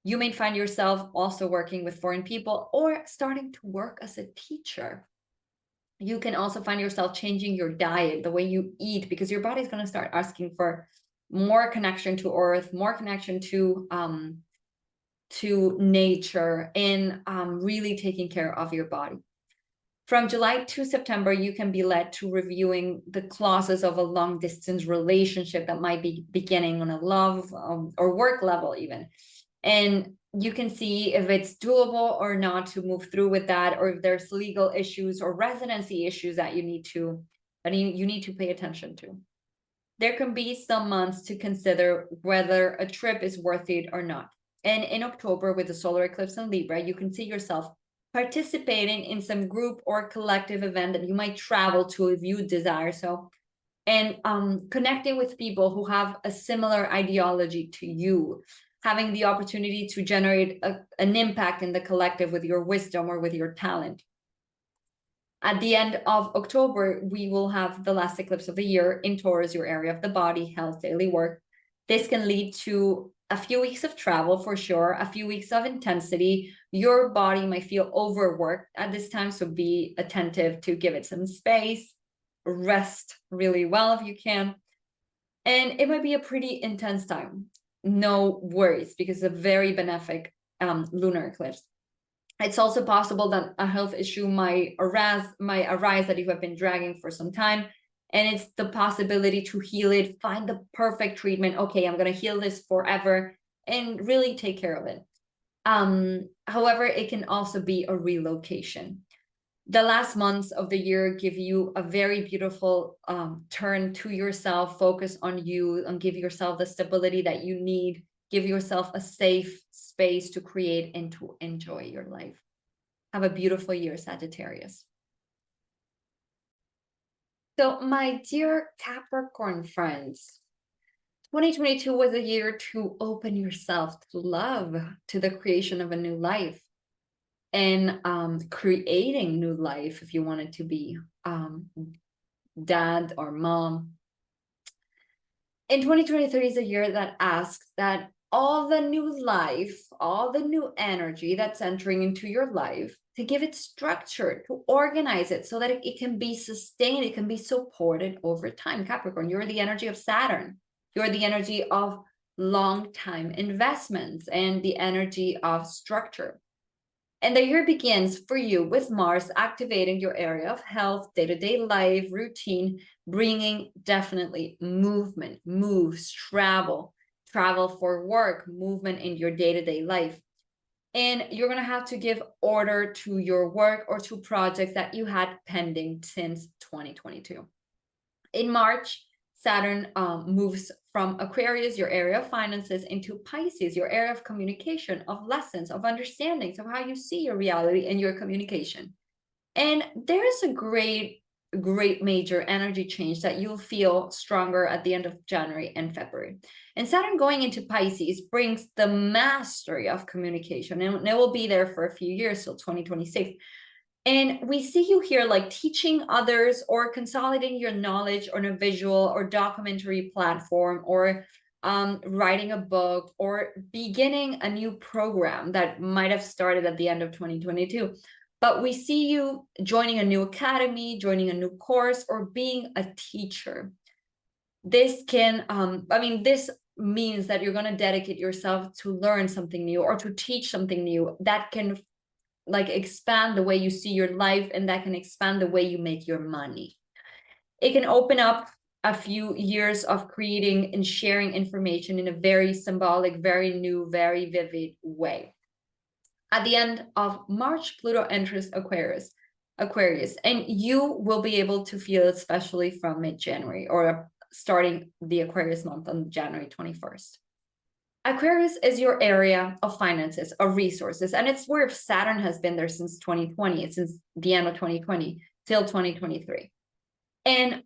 You may find yourself also working with foreign people or starting to work as a teacher. You can also find yourself changing your diet, the way you eat, because your body's going to start asking for more connection to earth, more connection to nature, and really taking care of your body. From July to September, you can be led to reviewing the clauses of a long distance relationship that might be beginning on a love or work level even. And you can see if it's doable or not to move through with that, or if there's legal issues or residency issues that you need to pay attention to. There can be some months to consider whether a trip is worth it or not. And in October, with the solar eclipse in Libra, you can see yourself participating in some group or collective event that you might travel to if you desire so, and connecting with people who have a similar ideology to you, having the opportunity to generate an impact in the collective with your wisdom or with your talent. At the end of October, we will have the last eclipse of the year in Taurus, your area of the body, health, daily work. This can lead to a few weeks of travel for sure, a few weeks of intensity. Your body might feel overworked at this time, so be attentive to give it some space, rest really well if you can. And it might be a pretty intense time. No worries, because it's a very benefic lunar eclipse. It's also possible that a health issue might arise that you have been dragging for some time, and it's the possibility to heal it, find the perfect treatment. Okay, I'm going to heal this forever, and really take care of it. However, it can also be a relocation. The last months of the year give you a very beautiful turn to yourself, focus on you, and give yourself the stability that you need, give yourself a safe space to create and to enjoy your life. Have a beautiful year, Sagittarius. So my dear Capricorn friends, 2022 was a year to open yourself to love, to the creation of a new life, and creating new life if you wanted to be dad or mom. And 2023 is a year that asks that all the new life, all the new energy that's entering into your life, to give it structure, to organize it so that it can be sustained, it can be supported over time. Capricorn, you're the energy of Saturn. You're the energy of long-time investments and the energy of structure. And the year begins for you with Mars activating your area of health, day-to-day life, routine, bringing definitely movement, moves, travel for work, movement in your day-to-day life. And you're going to have to give order to your work or to projects that you had pending since 2022. In March, Saturn moves from Aquarius, your area of finances, into Pisces, your area of communication, of lessons, of understandings, of how you see your reality and your communication. And there's a great major energy change that you'll feel stronger at the end of January and February. And Saturn going into Pisces brings the mastery of communication, and it will be there for a few years till 2026. And we see you here like teaching others or consolidating your knowledge on a visual or documentary platform, or writing a book, or beginning a new program that might have started at the end of 2022. But we see you joining a new academy, joining a new course, or being a teacher. This can, this means that you're going to dedicate yourself to learn something new or to teach something new that can like expand the way you see your life, and that can expand the way you make your money. It can open up a few years of creating and sharing information in a very symbolic, very new, very vivid way. At the end of March, Pluto enters Aquarius, and you will be able to feel it, especially from mid-January, or starting the Aquarius month on January 21st. Aquarius is your area of finances, of resources, and it's where Saturn has been there since 2020, since the end of 2020 till 2023. And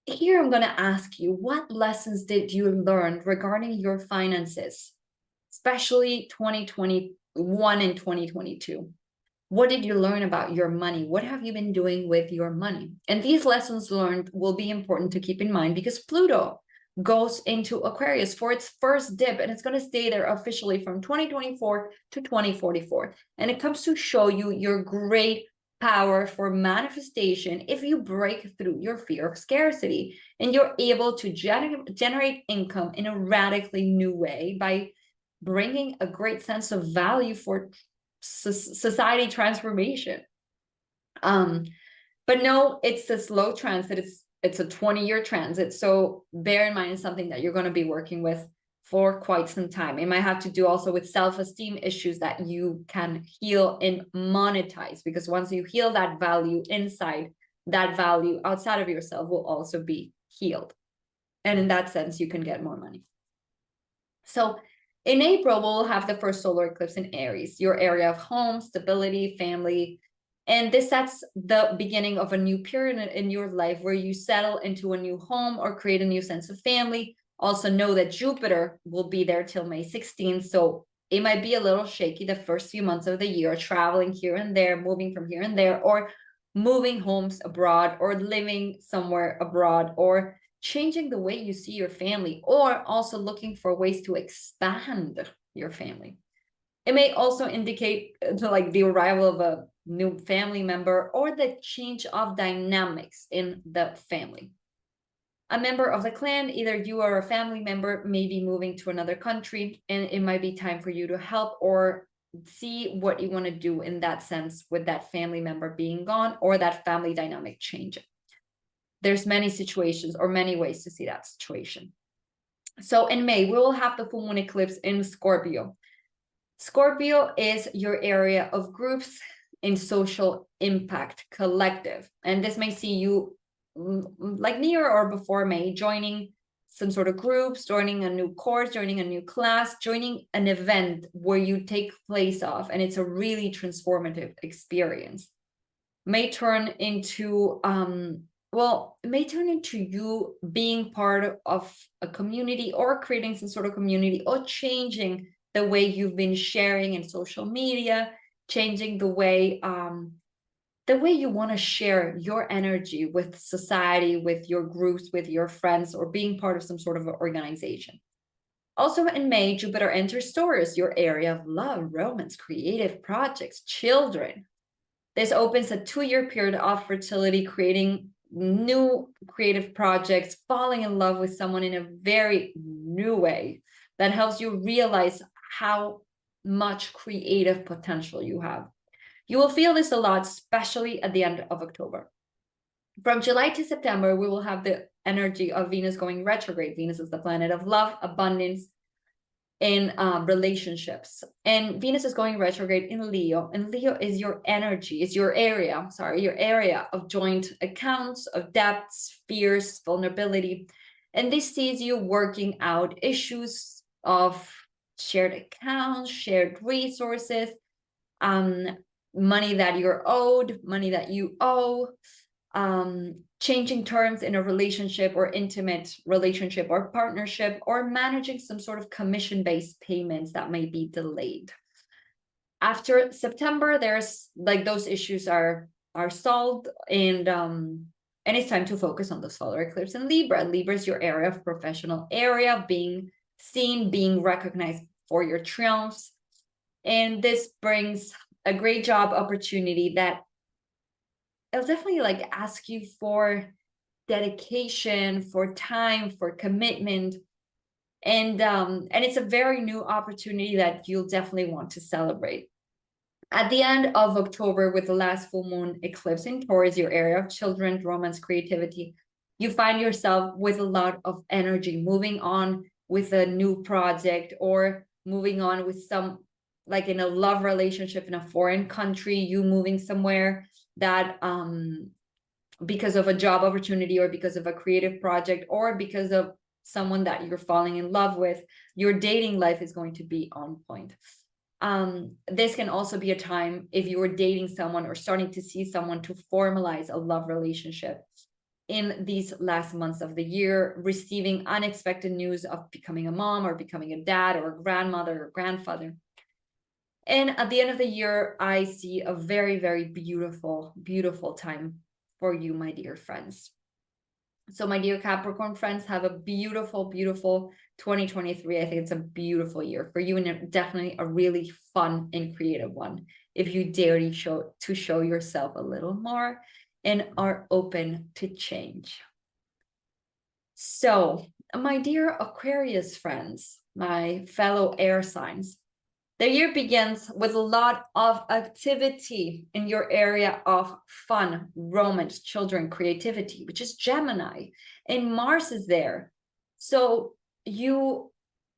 here I'm going to ask you, what lessons did you learn regarding your finances, especially 2021 and 2022? What did you learn about your money? What have you been doing with your money? And these lessons learned will be important to keep in mind, because Pluto goes into Aquarius for its first dip, and it's going to stay there officially from 2024 to 2044. And it comes to show you your great power for manifestation if you break through your fear of scarcity and you're able to generate income in a radically new way by bringing a great sense of value for society transformation. But no, it's a slow transit. It's a 20-year transit. So bear in mind, it's something that you're going to be working with for quite some time. It might have to do also with self-esteem issues that you can heal and monetize, because once you heal that value inside, that value outside of yourself will also be healed. And in that sense, you can get more money. So in April, we'll have the first solar eclipse in Aries, your area of home, stability, family. And this sets the beginning of a new period in your life where you settle into a new home or create a new sense of family. Also know that Jupiter will be there till May 16th. So it might be a little shaky the first few months of the year, traveling here and there, moving from here and there, or moving homes abroad, or living somewhere abroad, or changing the way you see your family, or also looking for ways to expand your family. It may also indicate like the arrival of a new family member or the change of dynamics in the family. A member of the clan, either you or a family member, may be moving to another country, and it might be time for you to help or see what you want to do in that sense with that family member being gone or that family dynamic changing. There's many situations or many ways to see that situation. So in May, we will have the full moon eclipse in Scorpio. Scorpio is your area of groups in social impact, collective. And this may see you like near or before May, joining some sort of groups, joining a new course, joining a new class, joining an event where you take place of, and it's a really transformative experience. May turn into it may turn into you being part of a community or creating some sort of community, or changing the way you've been sharing in social media, changing the way you want to share your energy with society, with your groups, with your friends, or being part of some sort of an organization. Also in May, Jupiter enters Taurus, your area of love, romance, creative projects, children. This opens a 2-year period of fertility, creating new creative projects, falling in love with someone in a very new way that helps you realize how much creative potential you have. You will feel this a lot, especially at the end of October. From July to September, we will have the energy of Venus going retrograde. Venus is the planet of love, abundance, in relationships. And Venus is going retrograde in Leo. And Leo is your energy, is your area, your area of joint accounts, of debts, fears, vulnerability. And this sees you working out issues of shared accounts, shared resources, money that you're owed, money that you owe, changing terms in a relationship or intimate relationship or partnership, or managing some sort of commission-based payments that may be delayed. After September, there's like those issues are solved, and it's time to focus on the solar eclipse in Libra. Libra is your area of professional area, being seen, being recognized for your triumphs. And this brings a great job opportunity that it'll definitely like ask you for dedication, for time, for commitment. And it's a very new opportunity that you'll definitely want to celebrate. At the end of October, with the last full moon eclipse in Taurus, your area of children, romance, creativity, you find yourself with a lot of energy, moving on with a new project, or moving on with some, like in a love relationship in a foreign country, you moving somewhere that because of a job opportunity, or because of a creative project, or because of someone that you're falling in love with, your dating life is going to be on point. This can also be a time, if you were dating someone or starting to see someone, to formalize a love relationship in these last months of the year, receiving unexpected news of becoming a mom, or becoming a dad, or a grandmother or grandfather. And at the end of the year, I see a very, very beautiful, beautiful time for you, my dear friends. So my dear Capricorn friends, have a beautiful, beautiful 2023. I think it's a beautiful year for you, and definitely a really fun and creative one, if you dare to show yourself a little more and are open to change. So, my dear Aquarius friends, my fellow air signs, the year begins with a lot of activity in your area of fun, romance, children, creativity, which is Gemini, and Mars is there. So you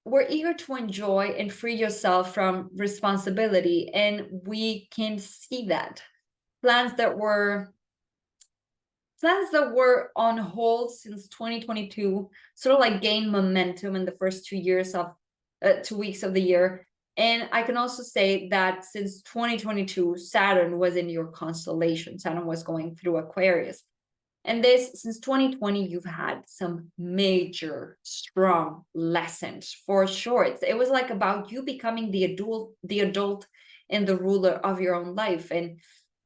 were eager to enjoy and free yourself from responsibility, and we can see that. Plans that were on hold since 2022 sort of like gain momentum in the first 2 weeks of the year. And I can also say that since 2022, Saturn was in your constellation. Saturn was going through Aquarius. And since 2020, you've had some major, strong lessons for sure. It was like about you becoming the adult and the ruler of your own life. And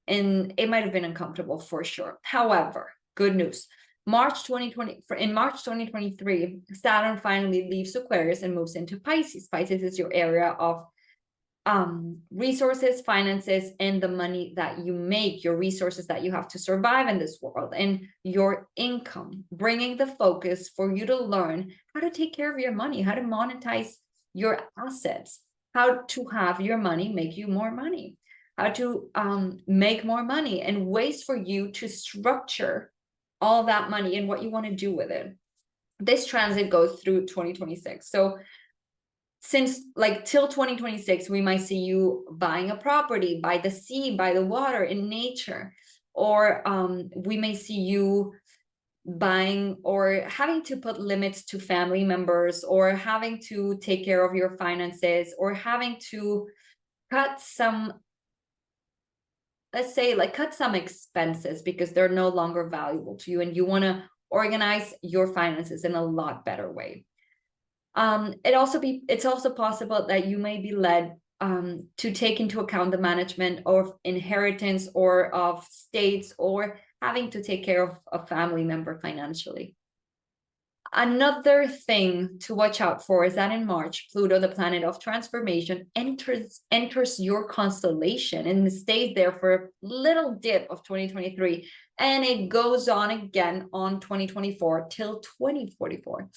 it might have been uncomfortable for sure. However, good news. In March 2023, Saturn finally leaves Aquarius and moves into Pisces. Pisces is your area of resources, finances, and the money that you make, your resources that you have to survive in this world, and your income, bringing the focus for you to learn how to take care of your money, how to monetize your assets, how to have your money make you more money, how to make more money, and ways for you to structure all that money and what you want to do with it. This transit goes through 2026. So since till 2026, we might see you buying a property by the sea, by the water, in nature, or we may see you buying or having to put limits to family members, or having to take care of your finances, or having to cut some, let's say, cut some expenses because they're no longer valuable to you, and you want to organize your finances in a lot better way. It's also possible that you may be led to take into account the management of inheritance or of states, or having to take care of a family member financially. Another thing to watch out for is that in March, Pluto, the planet of transformation, enters your constellation and stays there for a little dip of 2023, and it goes on again on 2024 till 2044.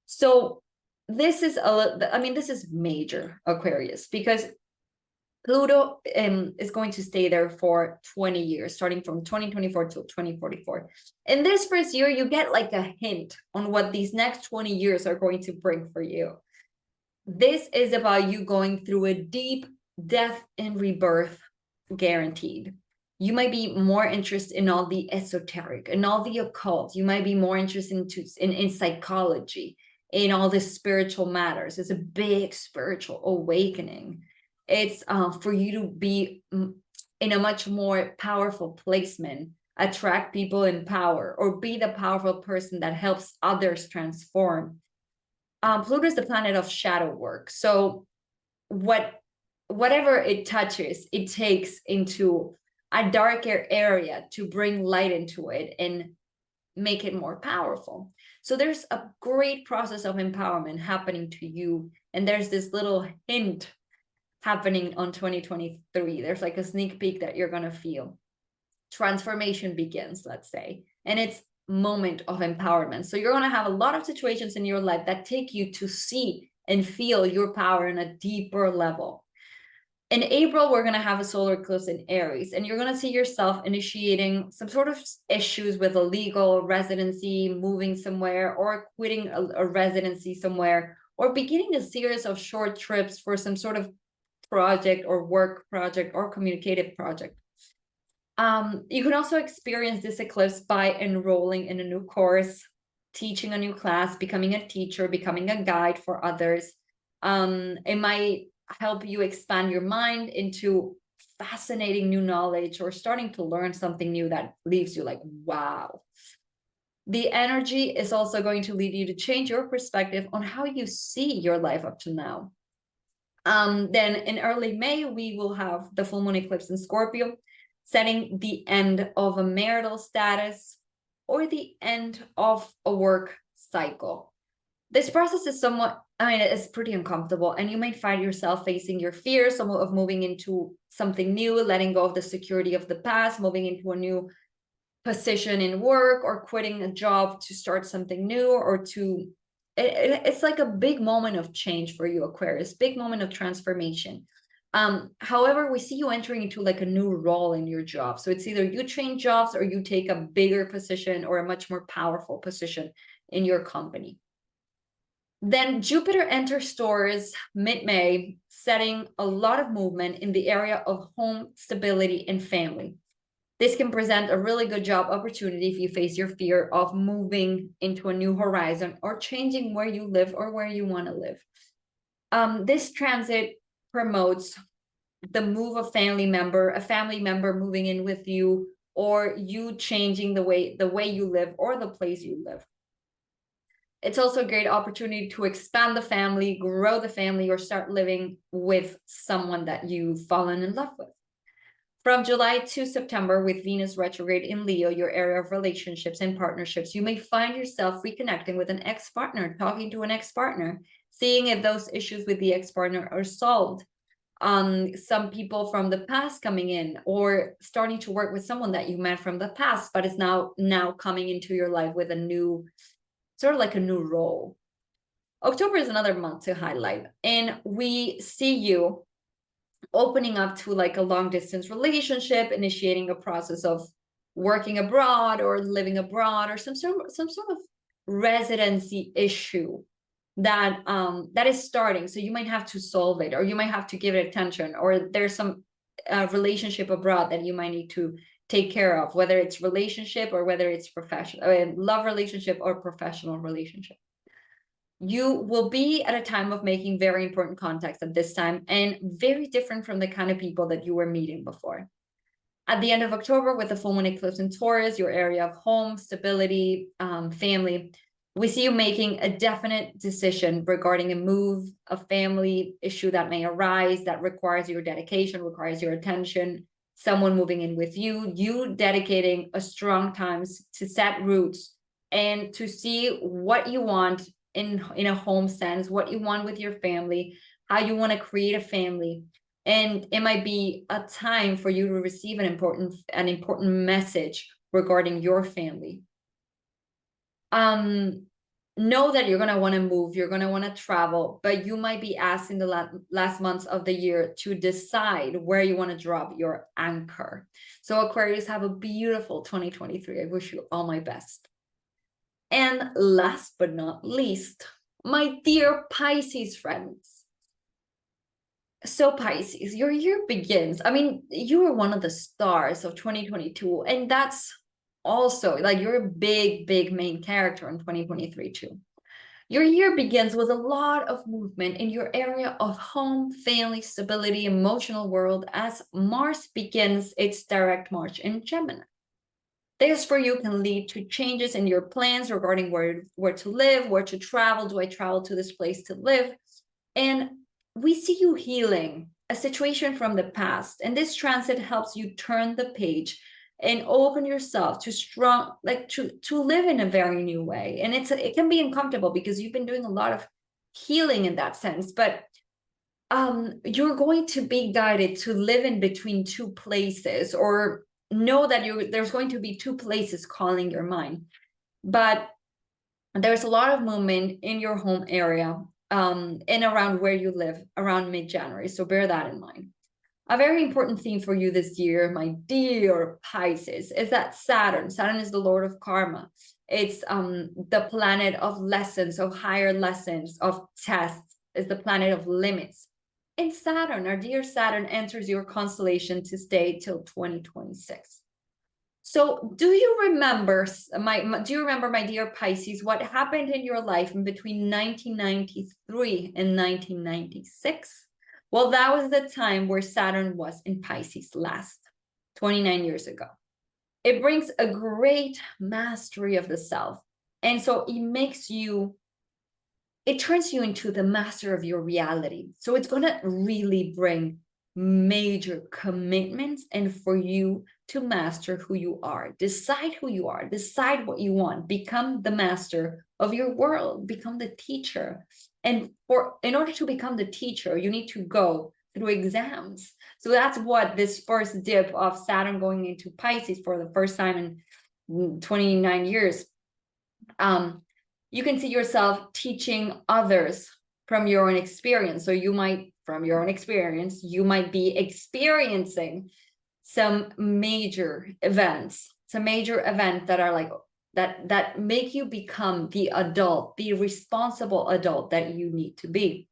So this is this is major, Aquarius, because Pluto is going to stay there for 20 years, starting from 2024 till 2044. In this first year, you get like a hint on what these next 20 years are going to bring for you. This is about you going through a deep death and rebirth, guaranteed. You might be more interested in all the esoteric and all the occult. You might be more interested in psychology, in all the spiritual matters. It's a big spiritual awakening. It's for you to be in a much more powerful placement, attract people in power, or be the powerful person that helps others transform. Pluto is the planet of shadow work. So whatever it touches, it takes into a darker area to bring light into it and make it more powerful. So there's a great process of empowerment happening to you. And there's this little hint happening on 2023. There's like a sneak peek that you're going to feel. Transformation begins, let's say, and it's moment of empowerment. So you're going to have a lot of situations in your life that take you to see and feel your power in a deeper level. In April, we're going to have a solar eclipse in Aries, and you're going to see yourself initiating some sort of issues with a legal residency, moving somewhere, or quitting a residency somewhere, or beginning a series of short trips for some sort of project or work project or communicative project. You can also experience this eclipse by enrolling in a new course, teaching a new class, becoming a teacher, becoming a guide for others. It might help you expand your mind into fascinating new knowledge, or starting to learn something new that leaves you like, wow. The energy is also going to lead you to change your perspective on how you see your life up to now. Then in early May, we will have the full moon eclipse in Scorpio, setting the end of a marital status or the end of a work cycle. This process is somewhat, it's pretty uncomfortable, and you might find yourself facing your fears of moving into something new, letting go of the security of the past, moving into a new position in work, or quitting a job to start something new, or it's like a big moment of change for you, Aquarius, big moment of transformation. However, we see you entering into like a new role in your job. So it's either you change jobs or you take a bigger position or a much more powerful position in your company. Then Jupiter enters Taurus mid-May, setting a lot of movement in the area of home, stability, and family. This can present a really good job opportunity if you face your fear of moving into a new horizon or changing where you live or where you want to live. This transit promotes the move of a family member moving in with you, or you changing the way you live or the place you live. It's also a great opportunity to expand the family, grow the family, or start living with someone that you've fallen in love with. From July to September, with Venus retrograde in Leo, your area of relationships and partnerships, you may find yourself reconnecting with an ex-partner, talking to an ex-partner, seeing if those issues with the ex-partner are solved. Some people from the past coming in, or starting to work with someone that you met from the past, but is now coming into your life with a new, sort of like a new role. October is another month to highlight, and we see you opening up to like a long distance relationship, initiating a process of working abroad or living abroad, or some sort of residency issue that is starting. So you might have to solve it, or you might have to give it attention, or there's some relationship abroad that you might need to take care of, whether it's relationship or whether it's professional, love relationship or professional relationship. You will be at a time of making very important contacts at this time, and very different from the kind of people that you were meeting before. At the end of October, with the full moon eclipse in Taurus, your area of home, stability, family, we see you making a definite decision regarding a move, a family issue that may arise that requires your dedication, requires your attention, someone moving in with you, you dedicating a strong time to set roots and to see what you want in a home sense, what you want with your family, how you want to create a family. And it might be a time for you to receive an important message regarding your family. Know that you're going to want to move, you're going to want to travel, but you might be asked in the last months of the year to decide where you want to drop your anchor. So Aquarius, have a beautiful 2023. I wish you all my best. And last but not least, my dear Pisces friends. So Pisces, your year begins. I mean, you are one of the stars of 2022, and that's also like you're a big main character in 2023 too. Your year begins with a lot of movement in your area of home, family, stability, emotional world, as Mars begins its direct march in Gemini. This for you can lead to changes in your plans regarding where to live, where to travel. Do I travel to this place to live? And we see you healing a situation from the past. And this transit helps you turn the page and open yourself to to live in a very new way. And it can be uncomfortable because you've been doing a lot of healing in that sense, but you're going to be guided to live in between two places, or know that there's going to be two places calling your mind. But there's a lot of movement in your home area and around where you live around mid-January, so bear that in mind. A very important theme for you this year, my dear Pisces, is that Saturn is the Lord of karma. It's the planet of lessons, of higher lessons, of tests. It's the planet of limits. And Saturn, our dear Saturn, enters your constellation to stay till 2026. So do you remember, my dear Pisces, what happened in your life in between 1993 and 1996? Well, that was the time where Saturn was in Pisces last, 29 years ago. It brings a great mastery of the self. And so it turns you into the master of your reality. So it's going to really bring major commitments and for you to master who you are. Decide who you are, decide what you want, become the master of your world, become the teacher. And in order to become the teacher, you need to go through exams. So that's what this first dip of Saturn going into Pisces for the first time in 29 years. You can see yourself teaching others from your own experience. So from your own experience, you might be experiencing some major events that are like that make you become the responsible adult that you need to be.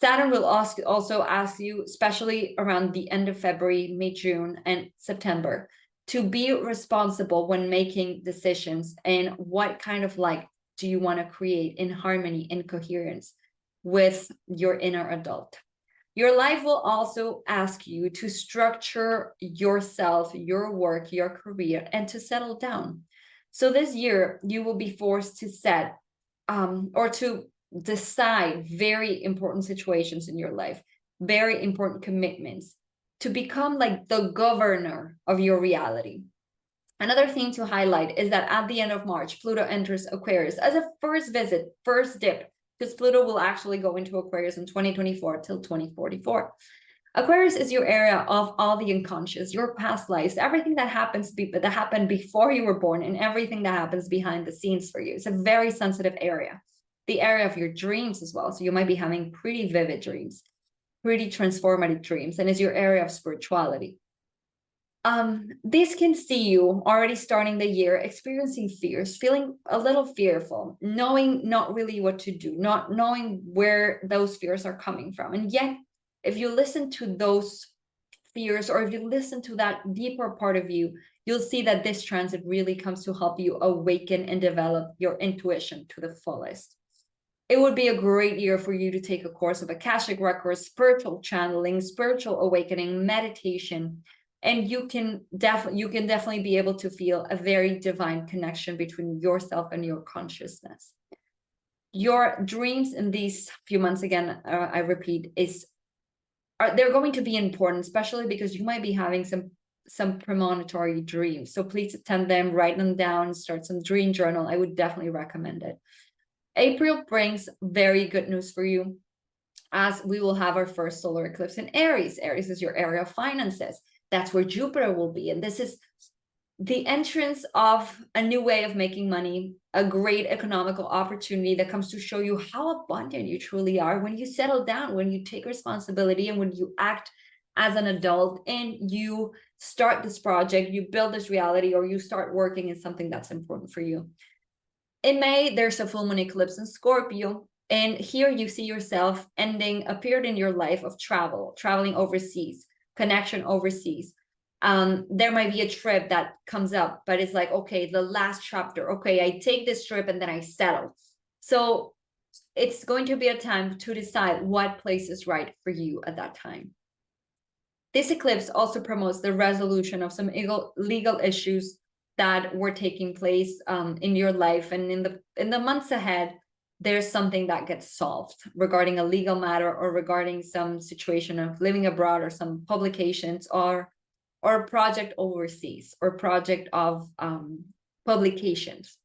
Saturn will also ask you, especially around the end of February, May, June, and September, to be responsible when making decisions and what kind of life do you want to create in harmony and coherence with your inner adult. Your life will also ask you to structure yourself, your work, your career, and to settle down. So this year, you will be forced to set or to decide very important situations in your life, very important commitments, to become like the governor of your reality. Another thing to highlight is that at the end of March, Pluto enters Aquarius as a first dip, because Pluto will actually go into Aquarius in 2024 till 2044. Aquarius is your area of all the unconscious, your past lives, everything that happened before you were born, and everything that happens behind the scenes for you. It's a very sensitive area. The area of your dreams as well. So you might be having pretty vivid dreams, pretty transformative dreams, and it's your area of spirituality. This can see you already starting the year experiencing fears, feeling a little fearful, knowing not really what to do, not knowing where those fears are coming from. And yet, if you listen to those fears, or if you listen to that deeper part of you, you'll see that this transit really comes to help you awaken and develop your intuition to the fullest. It would be a great year for you to take a course of Akashic Records, spiritual channeling, spiritual awakening, meditation, and you can definitely be able to feel a very divine connection between yourself and your consciousness. Your dreams in these few months, again, I repeat, they're going to be important, especially because you might be having some premonitory dreams. So please attend them, write them down, start some dream journal. I would definitely recommend it. April brings very good news for you, as we will have our first solar eclipse in Aries. Aries is your area of finances. That's where Jupiter will be. And this is the entrance of a new way of making money, a great economical opportunity that comes to show you how abundant you truly are when you settle down, when you take responsibility, and when you act as an adult and you start this project, you build this reality, or you start working in something that's important for you. In May, there's a full moon eclipse in Scorpio. And here you see yourself ending a period in your life of traveling overseas, connection overseas. There might be a trip that comes up, but it's like, okay, the last chapter. Okay, I take this trip and then I settle. So it's going to be a time to decide what place is right for you at that time. This eclipse also promotes the resolution of some legal issues that were taking place in your life, and in the months ahead, there's something that gets solved regarding a legal matter, or regarding some situation of living abroad, or some publications, or a project overseas, or project of publications.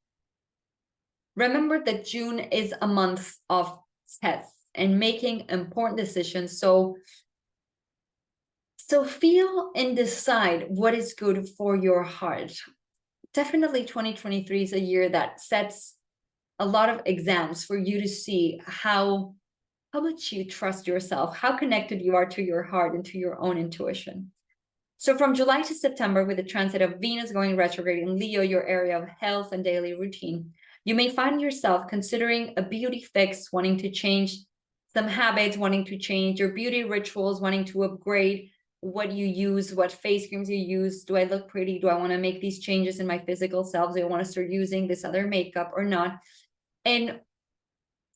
Remember that June is a month of tests and making important decisions. So feel and decide what is good for your heart. Definitely 2023 is a year that sets a lot of exams for you to see how how much you trust yourself, how connected you are to your heart and to your own intuition. So from July to September, with the transit of Venus going retrograde in Leo, your area of health and daily routine, you may find yourself considering a beauty fix, wanting to change some habits, wanting to change your beauty rituals, wanting to upgrade what you use, what face creams you use. Do I look pretty? Do I want to make these changes in my physical self? Do I want to start using this other makeup or not? And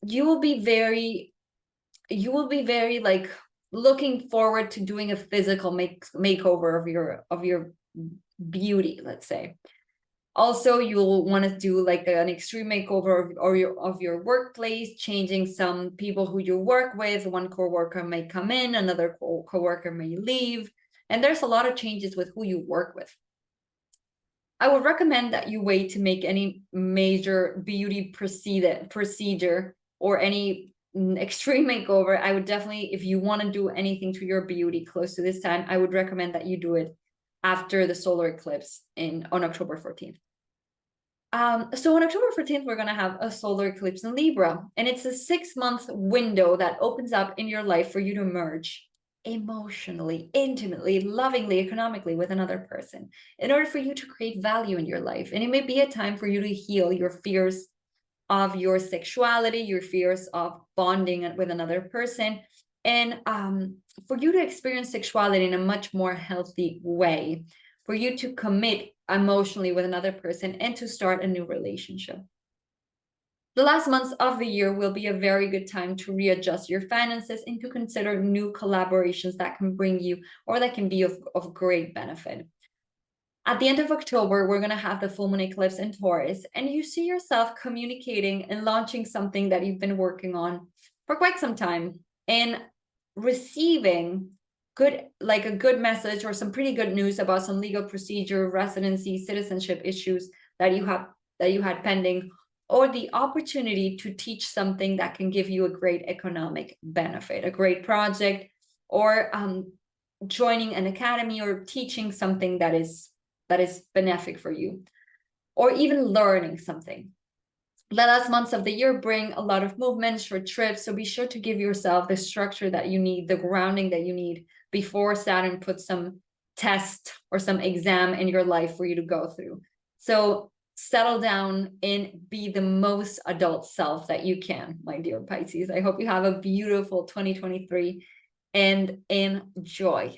you will be very like looking forward to doing a physical makeover of your beauty, let's say. Also, you'll want to do like an extreme makeover of your workplace, changing some people who you work with. One coworker may come in, another coworker may leave, and there's a lot of changes with who you work with. I would recommend that you wait to make any major beauty procedure or any extreme makeover. I would definitely, if you want to do anything to your beauty close to this time, I would recommend that you do it after the solar eclipse on October 14th. So on October 14th, we're going to have a solar eclipse in Libra, and it's a 6-month window that opens up in your life for you to merge emotionally, intimately, lovingly, economically with another person in order for you to create value in your life. And it may be a time for you to heal your fears of your sexuality, your fears of bonding with another person, and for you to experience sexuality in a much more healthy way, for you to commit emotionally with another person and to start a new relationship. The last months of the year will be a very good time to readjust your finances and to consider new collaborations that can bring you or that can be of great benefit. At the end of October, we're going to have the full moon eclipse in Taurus, and you see yourself communicating and launching something that you've been working on for quite some time and receiving a good message or some pretty good news about some legal procedure, residency, citizenship issues that you had pending, or the opportunity to teach something that can give you a great economic benefit, a great project, or joining an academy or teaching something that is benefic for you, or even learning something. The last months of the year bring a lot of movement, short trips, so be sure to give yourself the structure that you need, the grounding that you need before Saturn puts some test or some exam in your life for you to go through. So settle down and be the most adult self that you can, my dear Pisces. I hope you have a beautiful 2023 and enjoy.